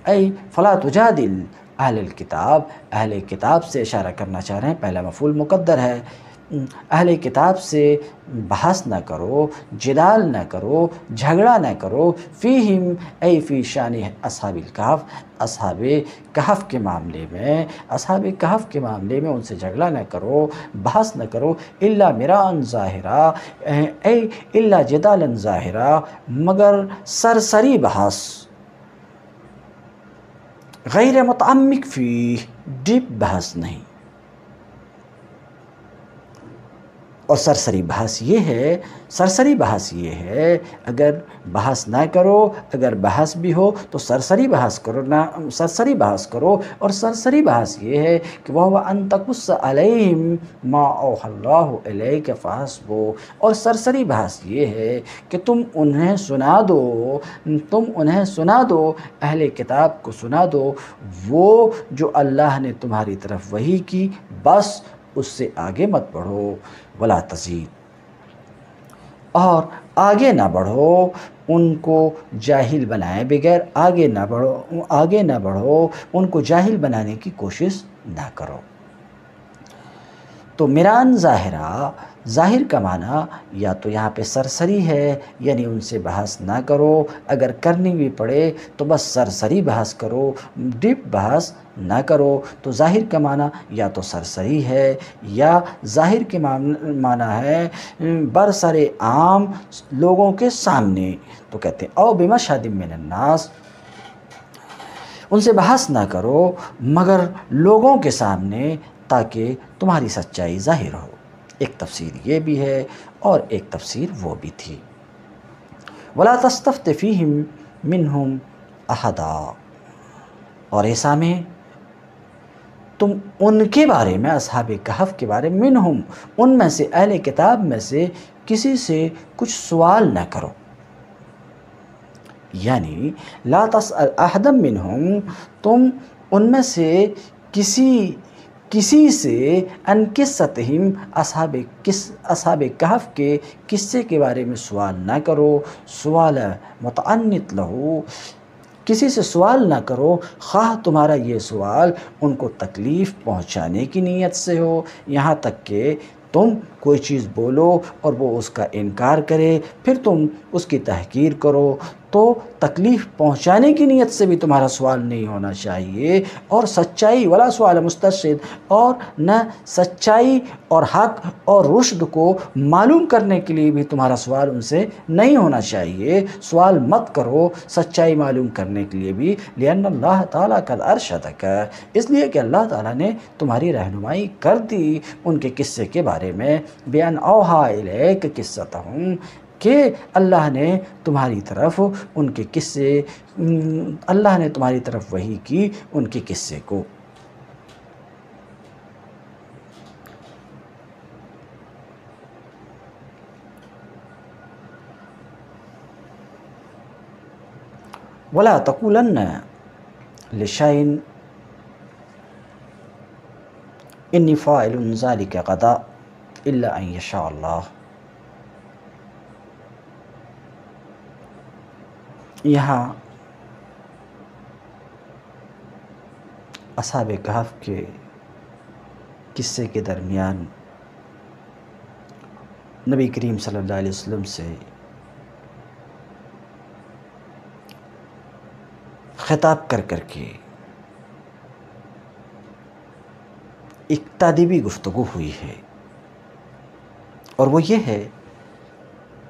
ای فلا تجادل اہل الکتاب، اہل کتاب سے اشارہ کرنا چاہ رہے ہیں، پہلا مفعول مقدر ہے، اہل کتاب سے بحث نہ کرو، جدال نہ کرو، جھگڑا نہ کرو، فیہم ای فی شان اصحاب الکہف، اصحاب کہف کے معاملے میں ان سے جھگڑا نہ کرو، بحث نہ کرو، الا مراء ظاہرا ای الا جدالا ظاہرا، مگر سرسری بحث، غیر متعمق فیہ، ڈیپ بحث نہیں۔ اور سرسری بحث یہ ہے اگر بحث نہ کرو، اگر بحث بھی ہو تو سرسری بحث کرو، اور سرسری بحث یہ ہے کہ وہ ان تقص علیہم ما اوحی اللہ الیک فحسبہ، اور سرسری بحث یہ ہے کہ تم انہیں سنا دو، اہل کتاب کو سنا دو وہ جو اللہ نے تمہاری طرف وحی کی، بس اس سے آگے مت بڑھو، ولا تزید، اور آگے نہ بڑھو، ان کو جاہل بنائے بغیر آگے نہ بڑھو، ان کو جاہل بنانے کی کوشش نہ کرو۔ تو مران ظاہر کا معنی یا تو یہاں پہ سرسری ہے، یعنی ان سے بحث نہ کرو، اگر کرنی بھی پڑے تو بس سرسری بحث کرو، ڈیپ بحث نہ کرو۔ تو ظاہر کا معنی یا تو سرسری ہے، یا ظاہر کے معنی ہے برسر عام لوگوں کے سامنے، تو کہتے ہیں او بمشہد من الناس، ان سے بحث نہ کرو مگر لوگوں کے سامنے، تاکہ تمہاری سچائی ظاہر ہو۔ ایک تفسیر یہ بھی ہے اور ایک تفسیر وہ بھی تھی۔ وَلَا تَسْتَفْتِ فِيهِمْ مِنْهُمْ أَحَدًا، اور ایسا میں تم ان کے بارے میں، اصحاب کہف کے بارے میں، ان میں سے، اہل کتاب میں سے کسی سے کچھ سوال نہ کرو، یعنی لا تسأل احدا منہم، تم ان میں سے کسی سے ان قصتہم، اصحاب کہف کے قصے کے بارے میں سوال نہ کرو، سوال متعنت لہو، کسی سے سوال نہ کرو خواہ تمہارا یہ سوال ان کو تکلیف پہنچانے کی نیت سے ہو، یہاں تک کہ تم کوئی چیز بولو اور وہ اس کا انکار کرے، پھر تم اس کی تحقیر کرو، تو تکلیف پہنچانے کی نیت سے بھی تمہارا سوال نہیں ہونا چاہیے، اور سچائی ولا سوال مسترشد، اور نہ سچائی اور حق اور رشد کو معلوم کرنے کے لیے بھی تمہارا سوال ان سے نہیں ہونا چاہیے۔ سوال مت کرو سچائی معلوم کرنے کے لیے بھی، لأن اللہ تعالیٰ قد ارشدک، اس لیے کہ اللہ تعالیٰ نے تمہاری رہنمائی کر دی ان کے قصے کے بارے میں، بِأَنْ أَوْحَىٰ إِلَيْكَ قِصَّتَهُمْ، کہ اللہ نے تمہاری طرف ان کے قصے، اللہ نے تمہاری طرف وحی کی ان کے قصے کو۔ وَلَا تَقُولَنَّ لِشَيْءٍ إِنِّي فَاعِلٌ ذَلِكَ غَدًا إِلَّا أَن يَشَاءَ اللَّهُ، یہاں اصحاب کہف کے قصے کے درمیان نبی کریم صلی اللہ علیہ وسلم سے خطاب کر کے ایک تادیبی گفتگو ہوئی ہے، اور وہ یہ ہے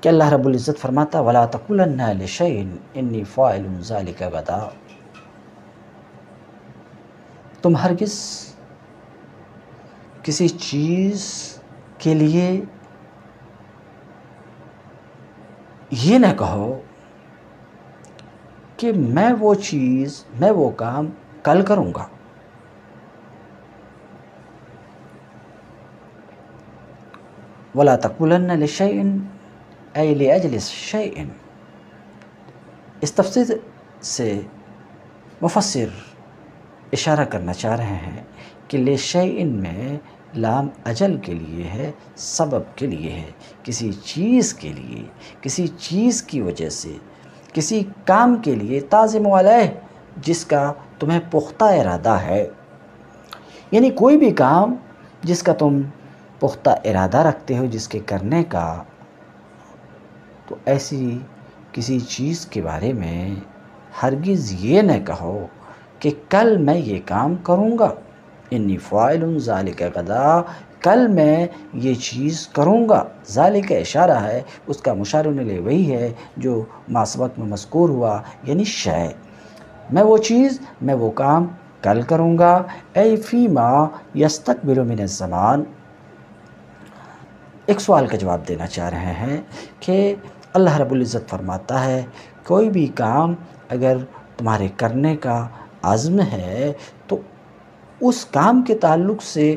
کہ اللہ رب العزت فرماتا وَلَا تَقُولَنَّ لِشَيْءٍ إِنِّي فَاعِلٌ ذَلِكَ غَدًا، تم ہرگز کسی چیز کے لیے یہ نہ کہو کہ میں وہ کام کل کروں گا، وَلَا تَقُولَنَّ لِشَيْءٍ أي لأجل شيء، اس تفسیر سے مفسر اشارہ کرنا چاہ رہے ہیں کہ لِشَيْءٍ میں لام اجل کے لیے ہے، سبب کے لیے ہے، کسی چیز کے لیے، کسی چیز کی وجہ سے، کسی کام کے لیے، تعظیم علیہ، جس کا تمہیں پختہ ارادہ ہے، یعنی کوئی بھی کام جس کا تم پختہ ارادہ رکھتے ہو جس کے کرنے کا، تو ایسی کسی چیز کے بارے میں ہرگز یہ نہ کہو کہ کل میں یہ کام کروں گا، انی فاعل ذالک غدا، کل میں یہ چیز کروں گا، ذالک اشارہ ہے، اس کا مشار الیہ وہی ہے جو ما سبق میں مذکور ہوا، یعنی شے، میں وہ کام کل کروں گا، ای فیما یستقبل من الزمان، ایک سوال کا جواب دینا چاہ رہے ہیں کہ اللہ رب العزت فرماتا ہے کوئی بھی کام اگر تمہارے کرنے کا عزم ہے تو اس کام کے تعلق سے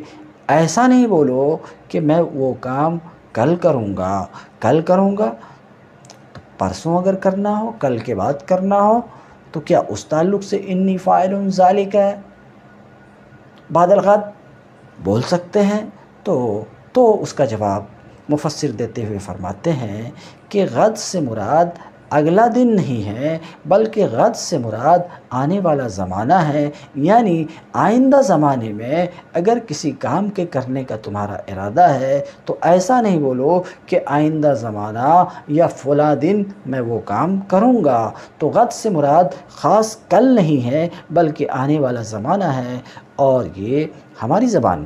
ایسا نہیں بولو کہ میں وہ کام کل کروں گا، تو پرسوں اگر کرنا ہو، کل کے بعد کرنا ہو، تو کیا اس تعلق سے انی فاعل ذالک بعد الغد بول سکتے ہیں؟ تو اس کا جواب مفسر دیتے ہوئے فرماتے ہیں کہ غد سے مراد اگلا دن نہیں ہے، بلکہ غد سے مراد آنے والا زمانہ ہے، یعنی آئندہ زمانے میں اگر کسی کام کے کرنے کا تمہارا ارادہ ہے تو ایسا نہیں بولو کہ آئندہ زمانہ یا فلاں دن میں وہ کام کروں گا۔ تو غد سے مراد خاص کل نہیں ہے بلکہ آنے والا زمانہ ہے، اور یہ ہماری زبان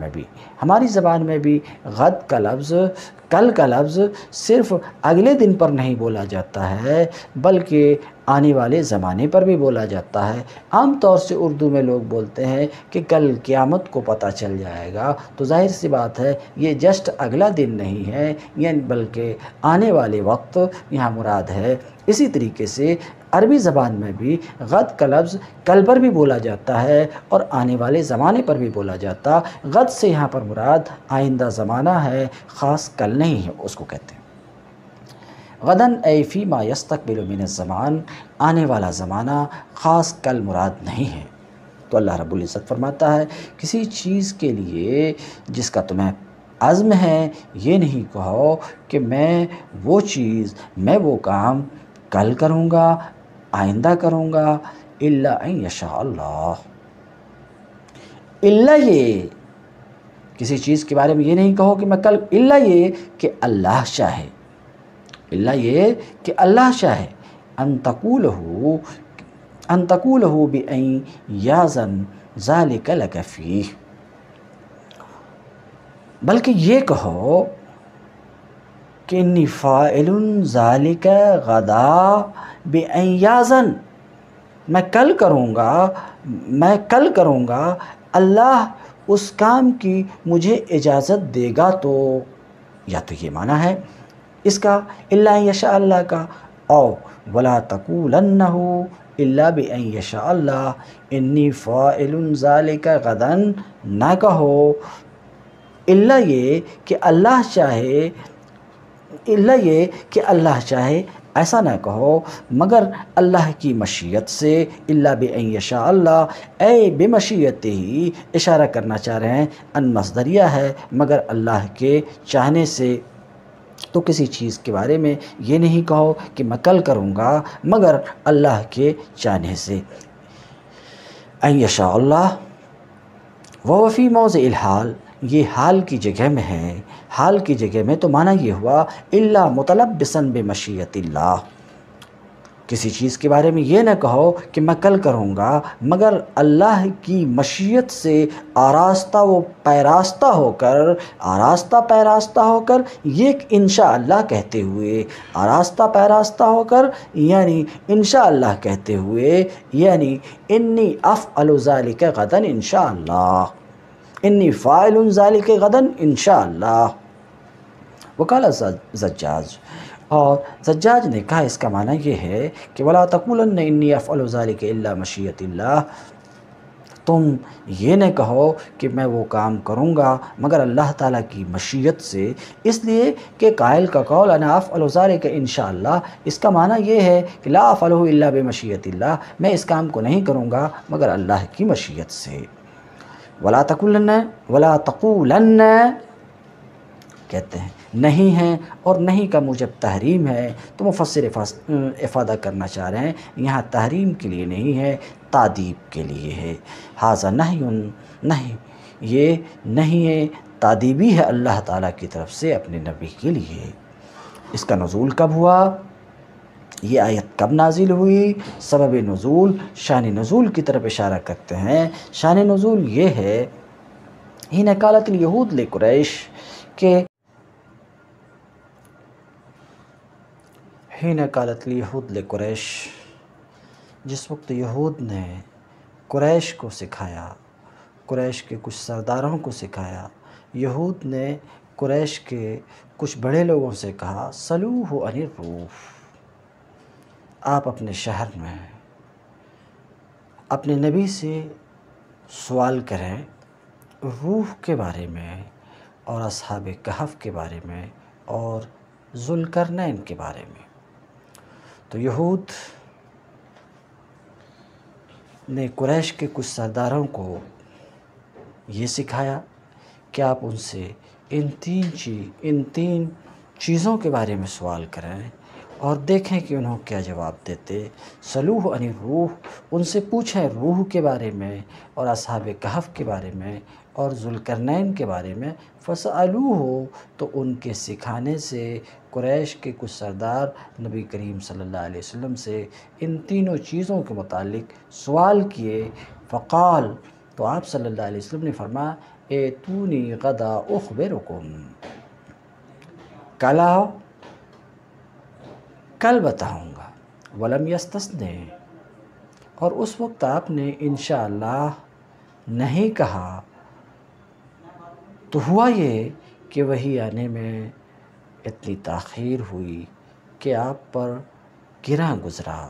میں بھی غد کا لفظ، کل کا لفظ صرف اگلے دن پر نہیں بولا جاتا ہے بلکہ آنے والے زمانے پر بھی بولا جاتا ہے۔ عام طور سے اردو میں لوگ بولتے ہیں کہ کل قیامت کو پتہ چل جائے گا، تو ظاہر سی بات ہے یہ جسٹ اگلا دن نہیں ہے، یعنی بلکہ آنے والے وقت یہاں مراد ہے۔ اسی طریقے سے عربی زبان میں بھی غد کا لفظ کل پر بھی بولا جاتا ہے اور آنے والے زمانے پر بھی بولا جاتا۔ غد سے یہاں پر مراد آئندہ زمانہ ہے، خاص کل نہیں ہے، اس کو کہتے ہیں غدن ای فی ما یستقبل من الزمان، آنے والا زمانہ، خاص کل مراد نہیں ہے۔ تو اللہ رب العزت فرماتا ہے کسی چیز کے لیے جس کا تمہیں عزم ہے، یہ نہیں کہو کہ میں وہ کام کل کروں گا، آئندہ کروں گا، الا ان یشاء اللہ، الا یہ کسی چیز کے بارے میں یہ نہیں کہو کہ میں کل، الا یہ کہ اللہ چاہے، ان تقولہ بأن یازن ذالک لک فیہ، بلکہ یہ کہو کہ انی فاعل ذالک غدا بأن یازن، میں کل کروں گا، اللہ اس کام کی مجھے اجازت دے گا تو، یا تو یہ معنی ہے اس کا الا ان یشاء اللہ کا، او ولا تقولنہ الا بان یشاء اللہ، انی فاعل ذالک غدا نہ کہو الا یہ کہ اللہ چاہے، ایسا نہ کہو مگر اللہ کی مشیت سے، الا بان یشاء اللہ اے بمشیتہ ہی، اشارہ کرنا چاہ رہے ہیں ان مصدریہ ہے، مگر اللہ کے چاہنے سے۔ تو کسی چیز کے بارے میں یہ نہیں کہو کہ میں کل کروں گا مگر اللہ کے چاہنے سے، ان یشاء اللہ، وہو فی موضع الحال، یہ حال کی جگہ میں ہے، حال کی جگہ میں، تو معنی یہ ہوا الا متلبسا بمشیت اللہ، کسی چیز کے بارے میں یہ نہ کہو کہ میں کل کروں گا مگر اللہ کی مشیت سے آراستہ و پیراستہ ہو کر یہ انشاءاللہ کہتے ہوئے، آراستہ پیراستہ ہو کر یعنی انشاءاللہ کہتے ہوئے، یعنی انی افعل ذالک غدا انشاءاللہ، انی فاعل ذالک غدا انشاءاللہ۔ وقال زجاج، اور زجاج نے کہا اس کا معنی یہ ہے کہ وَلَا تَقُولَنَّ إِنِّي أَفْعَلُ ذَلِكَ إِلَّا مَشِيَّةِ اللَّهِ، تم یہ نہ کہو کہ میں وہ کام کروں گا مگر اللہ تعالیٰ کی مشیت سے، اس لیے کہ قائل کا قول انا افعل ذلك انشاءاللہ، اس کا معنی یہ ہے کہ لا افعلہ الا بمشیت اللہ، میں اس کام کو نہیں کروں گا مگر اللہ کی مشیت سے۔ وَلَا تَقُولَنَّ کہتے ہیں نہیں ہے، اور نہیں کا موجب تحریم ہے، تو مفسر افادہ کرنا چاہ رہے ہیں یہاں تحریم کے لیے نہیں ہے، تعدیب کے لیے ہے۔ ھذا نہی، نہیں یہ نہیں ہے، تعدیبی ہے اللہ تعالیٰ کی طرف سے اپنے نبی کے لیے۔ اس کا نزول کب ہوا، یہ آیت کب نازل ہوئی، سبب نزول، شان نزول کی طرف اشارہ کرتے ہیں۔ شان نزول یہ ہے حین قالت الیہود لقریش، کہ حین قالت الیہود لقریش، جس وقت یہود نے قریش کو سکھایا، قریش کے کچھ سرداروں کو سکھایا، یہود نے قریش کے کچھ بڑے لوگوں سے کہا سلوہ عن الروح، آپ اپنے شہر میں اپنے نبی سے سوال کریں روح کے بارے میں اور اصحاب کہف کے بارے میں اور ذوالقرنین کے بارے میں۔ تو یہود نے قریش کے کچھ سرداروں کو یہ سکھایا کہ آپ ان سے ان تین چیزوں کے بارے میں سوال کریں اور دیکھیں کہ انہوں کیا جواب دیتے۔ سلوہ عن الروح، ان سے پوچھیں روح کے بارے میں اور اصحاب کہف کے بارے میں اور ذوالقرنین کے بارے میں۔ فسألوہ، تو ان کے سکھانے سے قریش کے کچھ سردار نبی کریم صلی اللہ علیہ وسلم سے ان تینوں چیزوں کے متعلق سوال کیے۔ فقال، تو آپ صلی اللہ علیہ وسلم نے فرمایا ایتونی غدا اخبرکم، کل آؤ کل بتاؤں گا۔ ولم یستثنی، اور اس وقت آپ نے انشاءاللہ نہیں کہا، تو ہوا یہ کہ وحی آنے میں اتنی تاخیر ہوئی کہ آپ پر گراں گزرا۔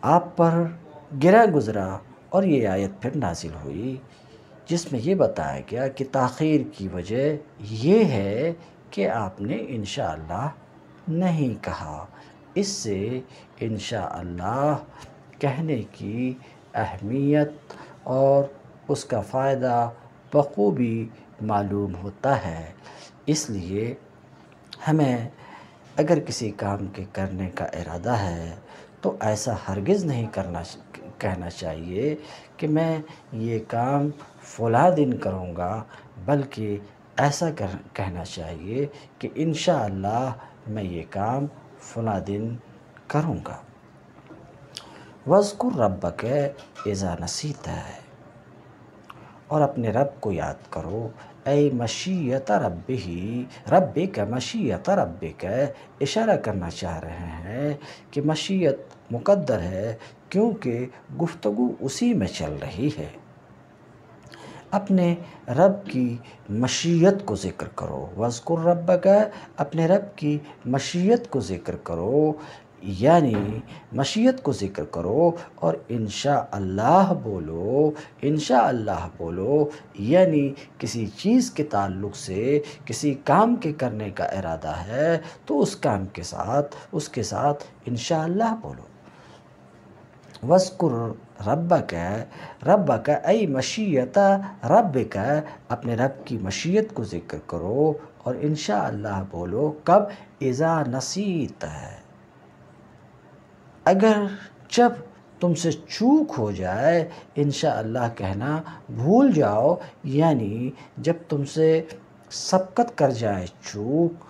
آپ پر گرا گزرا اور یہ آیت پھر نازل ہوئی جس میں یہ بتایا گیا کہ تاخیر کی وجہ یہ ہے کہ آپ نے انشاءاللہ نہیں کہا۔ اس سے انشاءاللہ کہنے کی اہمیت اور اس کا فائدہ بخوبی معلوم ہوتا ہے۔ اس لیے ہمیں اگر کسی کام کے کرنے کا ارادہ ہے تو ایسا ہرگز نہیں کہنا چاہیے کہ میں یہ کام فلاں دن کروں گا، بلکہ ایسا کہنا چاہیے کہ انشاءاللہ میں یہ کام فلاں دن کروں گا۔ وَاذْكُرْ رَبَّكَ إِذَا نَسِيتَ، اور اپنے رب کو یاد کرو، اے مشیت ربک، مشیت ربک، اشارہ کرنا چاہ رہے ہیں کہ مشیت مقدر ہے کیونکہ گفتگو اسی میں چل رہی ہے۔ اپنے رب کی مشیت کو ذکر کرو، وَاذْكُرْ رَبَّكَ، اپنے رب کی مشیت کو ذکر کرو، یعنی مشیت کو ذکر کرو اور انشاءاللہ بولو۔ انشاءاللہ بولو یعنی کسی چیز کے تعلق سے کسی کام کے کرنے کا ارادہ ہے تو اس کام کے ساتھ انشاءاللہ بولو۔ وَاذْكُرْ رَبَّكَ أَيْ مَشِیَّتَ رَبِّكَ، اپنے رب کی مشیت کو ذکر کرو اور انشاءاللہ بولو۔ کب؟ اذا نسیت، اگر جب تم سے چوک ہو جائے، انشاءاللہ کہنا بھول جاؤ، یعنی جب تم سے سبقت کر جائے چوک۔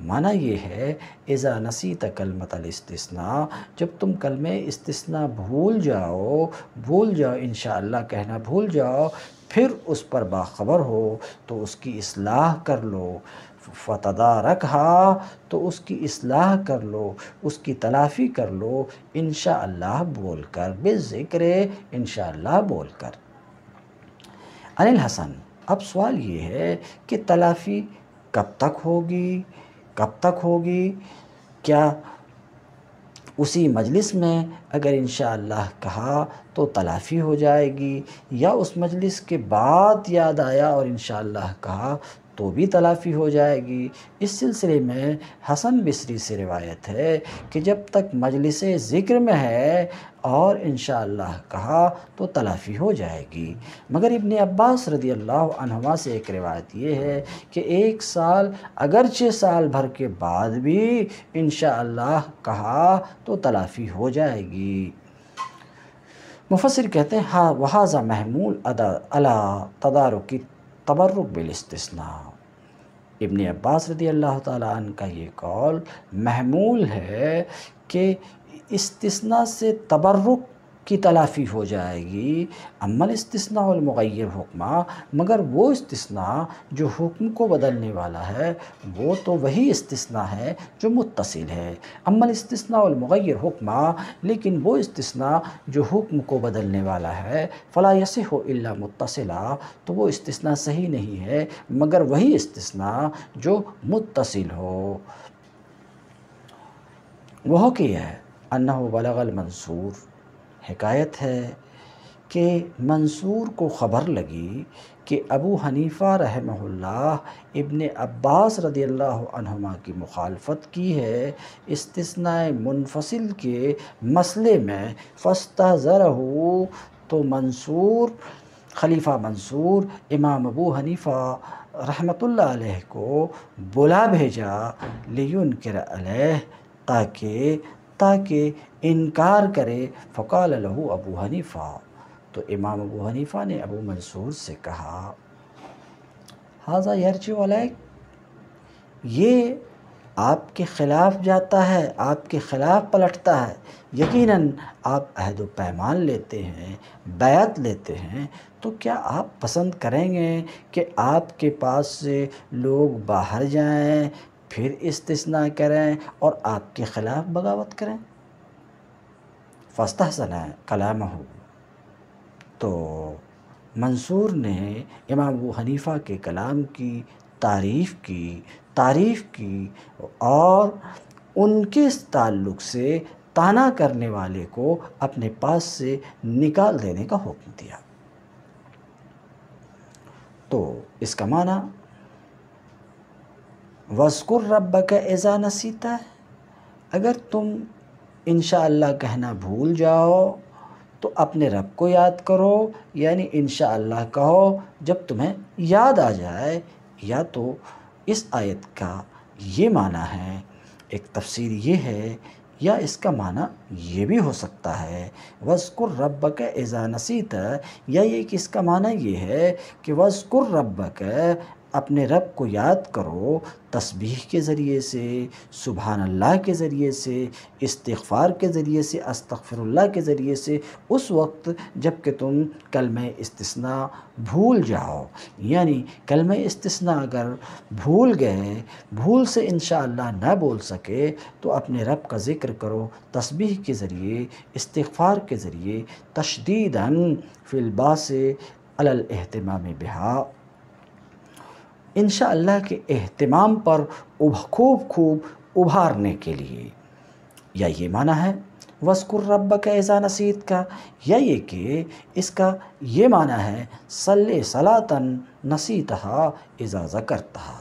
معنی یہ ہے اذا نسیت کلمۃ الاستثناء، جب تم کلمہ استثناء بھول جاؤ انشاءاللہ کہنا بھول جاؤ، پھر اس پر باخبر ہو تو اس کی اصلاح کر لو۔ فتدارکھا، تو اس کی اصلاح کر لو، اس کی تلافی کر لو انشاءاللہ بول کر، بالذکر، انشاءاللہ بول کر۔ عن الحسن، اب سوال یہ ہے کہ تلافی کب تک ہوگی؟ کیا اسی مجلس میں اگر انشاءاللہ کہا تو تلافی ہو جائے گی، یا اس مجلس کے بعد یاد آیا اور انشاءاللہ کہا تو بھی تلافی ہو جائے گی؟ اس سلسلے میں حسن بصری سے روایت ہے کہ جب تک مجلس ذکر میں ہے اور انشاءاللہ کہا تو تلافی ہو جائے گی۔ مگر ابن عباس رضی اللہ عنہما سے ایک روایت یہ ہے کہ ایک سال اگرچہ سال بھر کے بعد بھی انشاءاللہ کہا تو تلافی ہو جائے گی۔ مفسر کہتے ہیں ہاں وَهَذَا مَحْمُولٌ عَلَىٰ تَدَارُكِ التَّبَرُّكِ بِالِاسْتِثْنَاء، ابن عباس رضی اللہ تعالیٰ عنہ کا یہ قول محمول ہے کہ استثناء سے تبرک کی تلافی ہو جائے گی۔ اما الاستثناء المغیر حکمہ، مگر وہ استثناء جو حکم کو بدلنے والا ہے وہ تو وہی استثناء ہے جو متصل ہے۔ اما الاستثناء المغیر حکمہ، لیکن وہ استثناء جو حکم کو بدلنے والا ہے، فلا یصح الا متصلا، تو وہ استثناء صحیح نہیں ہے مگر وہی استثناء جو متصل ہو۔ وہ کہ یہ ہے انہ بلغ المنصور، حکایت ہے کہ منصور کو خبر لگی کہ ابو حنیفہ رحمہ اللہ ابن عباس رضی اللہ عنہما کی مخالفت کی ہے استثناء منفصل کے مسئلے میں، فاستحضرہ، تو منصور، خلیفہ منصور امام ابو حنیفہ رحمۃ اللہ علیہ کو بلا بھیجا، لینکر علیہ، تاکہ انکار کرے۔ فقال لہ ابو حنیفہ، تو امام ابو حنیفہ نے ابو منصور سے کہا، ھذا یرجع علیک، یہ آپ کے خلاف جاتا ہے، آپ کے خلاف پلٹتا ہے۔ یقیناً آپ عہد و پیمان لیتے ہیں، بیعت لیتے ہیں، تو کیا آپ پسند کریں گے کہ آپ کے پاس سے لوگ باہر جائیں، پھر استثناء کریں اور آپ کے خلاف بغاوت کریں؟ فاستحسن کلامہ، تو منصور نے امام ابو حنیفہ کے کلام کی تعریف کی اور ان کے تعلق سے طعنہ کرنے والے کو اپنے پاس سے نکال دینے کا حکم دیا۔ تو اس کا معنی وَاذْكُرْ رَبَّكَ إِذَا نَسِيتَ، اگر تم انشاءاللہ کہنا بھول جاؤ تو اپنے رب کو یاد کرو، یعنی انشاءاللہ کہو جب تمہیں یاد آ جائے۔ یا تو اس آیت کا یہ معنی ہے، ایک تفسیر یہ ہے، یا اس کا معنی یہ بھی ہو سکتا ہے وَاذْكُرْ رَبَّكَ إِذَا نَسِيتَ، یا یہ کہ اس کا معنی یہ ہے کہ وَاذْكُرْ رَبَّكَ، اپنے رب کو یاد کرو تسبیح کے ذریعے سے، سبحان اللہ کے ذریعے سے، استغفار کے ذریعے سے، استغفر اللہ کے ذریعے سے، اس وقت جب کہ تم کلمہ استثناء بھول جاؤ۔ یعنی کلمہ استثناء اگر بھول گئے، بھول سے انشاءاللہ نہ بول سکے، تو اپنے رب کا ذکر کرو تسبیح کے ذریعے، استغفار کے ذریعے، تشدیداً فی الباس علی الاہتمام بہا، انشاءاللہ کے اہتمام پر خوب ابھارنے کے لیے۔ یا یہ معنی ہے وَاذْكُرْ رَبَّكَ إِذَا نَسِيتَ کا، یا یہ کہ اس کا یہ معنی ہے صلی صلاةً نسیتها اذا ذکرتها،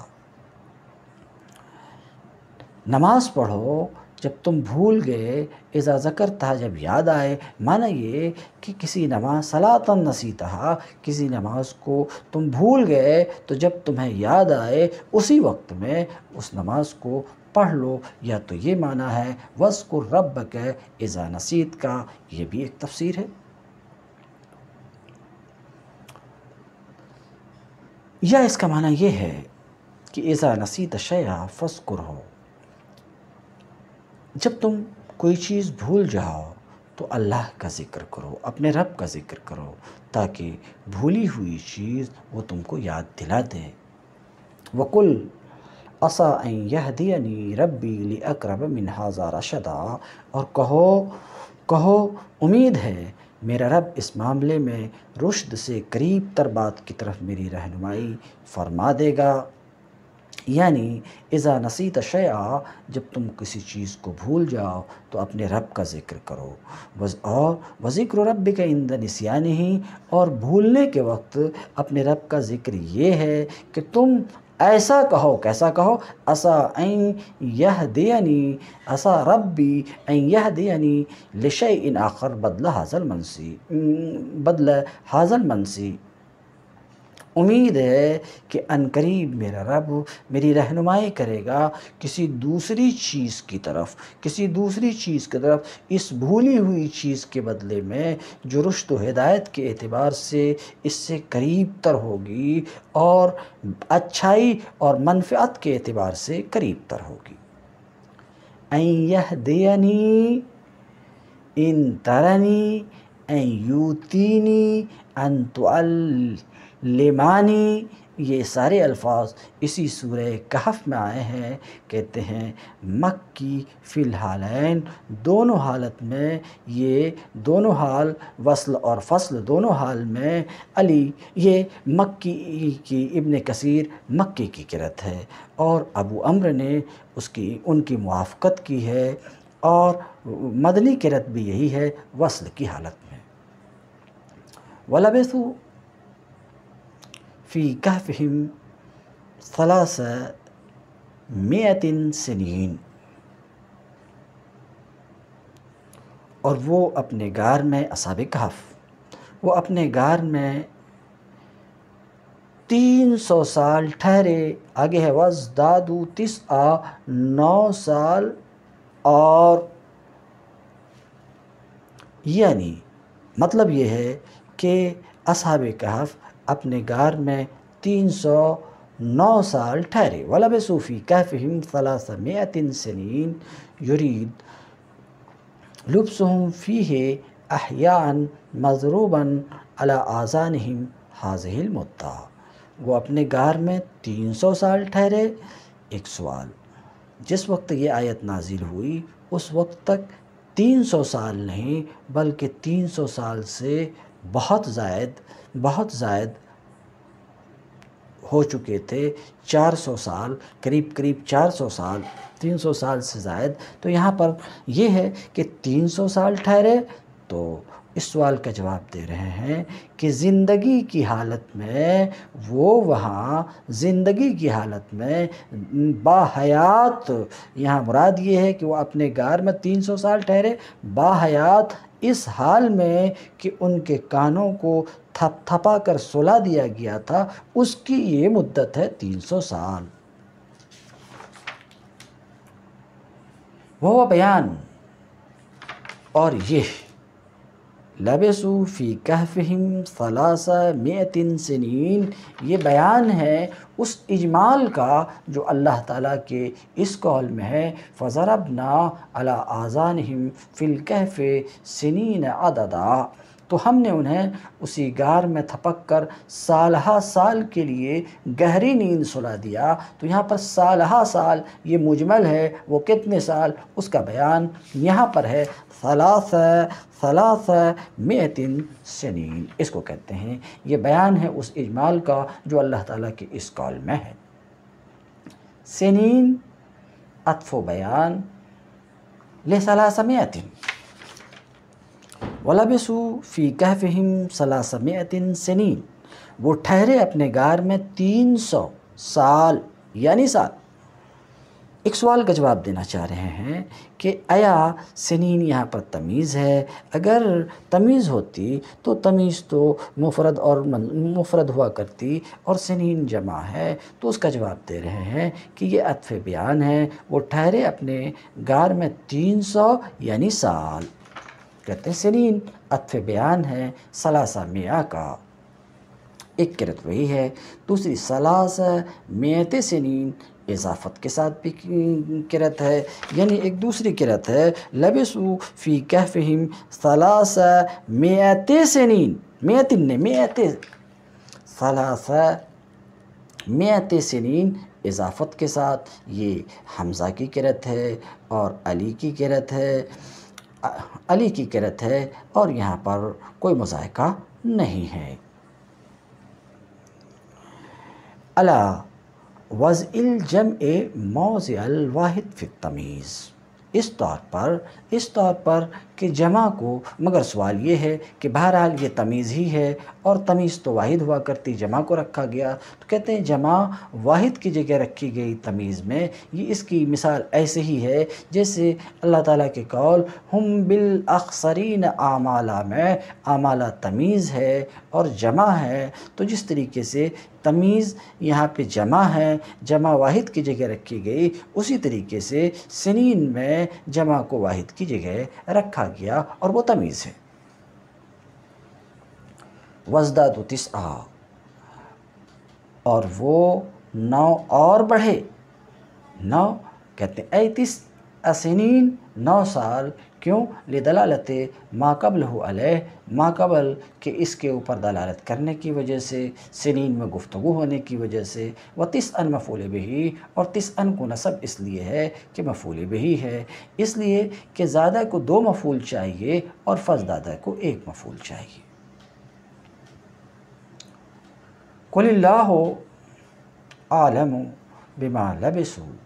نماز پڑھو جب تم بھول گئے، اذا ذکرتها، جب یاد آئے۔ معنی یہ کہ کسی نماز صلاةً نسیتها، کسی نماز کو تم بھول گئے تو جب تمہیں یاد آئے اسی وقت میں اس نماز کو پڑھ لو۔ یا تو یہ معنی ہے وَاذْكُرْ رَبَّكَ إِذَا نَسِيتَ کا، یہ بھی ایک تفسیر ہے۔ یا اس کا معنی یہ ہے کہ اِذَا نَسِيتَ شَيْئًا فَاذْكُرْهُ، جب تم کوئی چیز بھول جاؤ تو اللہ کا ذکر کرو، اپنے رب کا ذکر کرو، تاکہ بھولی ہوئی چیز وہ تم کو یاد دلا دے۔ وَقُلْ عَسَىٰ أَن يَهْدِيَنِي رَبِّي لِأَقْرَبَ مِنْ هَٰذَا رَشَدًا، اور کہو امید ہے میرا رب اس معاملے میں رشد سے قریب تر بات کی طرف میری رہنمائی فرما دے گا۔ یعنی اذا نسیت شیئا، جب تم کسی چیز کو بھول جاؤ تو اپنے رب کا ذکر کرو، اور وذکر ربک عند نسیانہ، اور بھولنے کے وقت اپنے رب کا ذکر یہ ہے کہ تم ایسا کہو، کیسا کہو، عسیٰ ان یہدینی، عسیٰ ربی ان یہدینی لشیء آخر بدل ھذا المنسی، امید ہے کہ ان قریب میرا رب میری رہنمائی کرے گا کسی دوسری چیز کی طرف، اس بھولی ہوئی چیز کے بدلے میں جو رشد و ہدایت کے اعتبار سے اس سے قریب تر ہوگی اور اچھائی اور منفعت کے اعتبار سے قریب تر ہوگی۔ ان یہدینی ان ترنی ان یوتینی ان تعلمانی، یہ سارے الفاظ اسی سورہ کہف میں آئے ہیں۔ کہتے ہیں مکی فی الحالین، دونوں حالت میں، یہ دونوں حال وصل اور فصل دونوں حال میں علی، یہ مکی کی ابن کثیر مکی کی قرأت ہے، اور ابو عمرو نے ان کی موافقت کی ہے، اور مدنی قرأت بھی یہی ہے وصل کی حالت میں۔ وَلَبِثُوا فِي كَهْفِهِمْ 300 سنین، اور وہ اپنے غار میں، اصحاب کہف، وہ اپنے غار میں 300 سال ٹھہرے۔ آگے ہے وَازْدَادُوا 9 سال، اور یعنی مطلب یہ ہے کہ اصحاب کہف اپنے غار میں 309 سال ٹھہرے۔ وَلَبِثُوا فِي كَهْفِهِمْ 300 سنین یرید لبسهم فیہ احیاء مضروبا علی آذانہم ہذہ المدہ، وہ اپنے غار میں 300 سال ٹھہرے۔ ایک سوال، جس وقت یہ آیت نازل ہوئی اس وقت تک 300 سال نہیں بلکہ 300 سال سے بہت زائد ہو چکے تھے، 400 سال، قریب 400 سال، 300 سال سے زائد۔ تو یہاں پر یہ ہے کہ 300 سال ٹھہرے، تو اس سوال کا جواب دے رہے ہیں کہ زندگی کی حالت میں وہ وہاں زندگی کی حالت میں باحیات، یہاں مراد یہ ہے کہ وہ اپنے غار میں 300 سال ٹھہرے باحیات، اس حال میں کہ ان کے کانوں کو تھپ تھپا کر سلا دیا گیا تھا، اس کی یہ مدت ہے 300 سال۔ وہ بیان، اور یہ لبثوا فی کہفہم 300 سنین، یہ بیان ہے اس اجمال کا جو اللہ تعالیٰ کے اس قول میں ہے فَضَرَبْنَا عَلَىٰ آذَانِهِمْ فِي الْكَهْفِ سِنِينَ عَدَدًا، تو ہم نے انہیں اسی غار میں تھپک کر سالہ سال کے لیے گہری نیند سلا دیا۔ تو یہاں پر سالہ سال یہ مجمل ہے، وہ کتنے سال، اس کا بیان یہاں پر ہے 300 سنین، اس کو کہتے ہیں، یہ بیان ہے اس اجمال کا جو اللہ تعالیٰ کے اس قول میں ہے۔ سنین عطف و بیان ل300، وَلَبِثُوا فِي كَهْفِهِمْ 300 سنین، وہ ٹھہرے اپنے غار میں 300 سال، یعنی سال۔ ایک سوال کا جواب دینا چاہ رہے ہیں کہ آیا سنین یہاں پر تمیز ہے؟ اگر تمیز ہوتی تو تمیز تو مفرد ہوا کرتی، اور سنین جمع ہے، تو اس کا جواب دے رہے ہیں کہ یہ عطف بیان ہے، وہ ٹھہرے اپنے غار میں 300 یعنی سال۔ کہتے ہیں سنین عطف بیان ہے 300 کا، ایک قرأت وہی ہے۔ دوسری 300 سنین اضافت کے ساتھ بھی قرأت ہے، یعنی ایک دوسری قرأت ہے لبثوا فی کہفہم 300 سنین، 300 سنین اضافت کے ساتھ، یہ حمزہ کی قرأت ہے اور علی کی قرأت ہے، اور یہاں پر کوئی مذائقہ نہیں ہے۔ علی وضع الجمع موضع الواحد فی التمیز، اس طور پر کہ جمع کو، مگر سوال یہ ہے کہ بہرحال یہ تمیز ہی ہے، اور تمیز تو واحد ہوا کرتی، جمع کو رکھا گیا، تو کہتے ہیں جمع واحد کی جگہ رکھی گئی تمیز میں۔ یہ اس کی مثال ایسے ہی ہے جیسے اللہ تعالیٰ کے قول ہم بالاخسرین اعمالا میں اعمالا تمیز ہے اور جمع ہے، تو جس طریقے سے تمیز یہاں پہ جمع ہے، جمع واحد کی جگہ رکھی گئی، اسی طریقے سے سنین میں جمع کو واحد کی جگہ رکھا گیا، اور وہ تمیز ہے۔ وَازْدَادُوا 9، اور وہ 9 اور بڑھے، 9 کہتے ہیں 9 سال کیوں؟ لدلالت ما قبلہ علیہ، ما قبل کہ اس کے اوپر دلالت کرنے کی وجہ سے، سنین میں گفتگو ہونے کی وجہ سے، وتسعن مفعول بہ، اور تسعن کو نصب اس لیے ہے کہ مفعول بہ ہے، اس لیے کہ زیادہ کو 2 مفعول چاہیے اور فزدادہ کو 1 مفعول چاہیے۔ قل اللہ اعلم بما لبثوا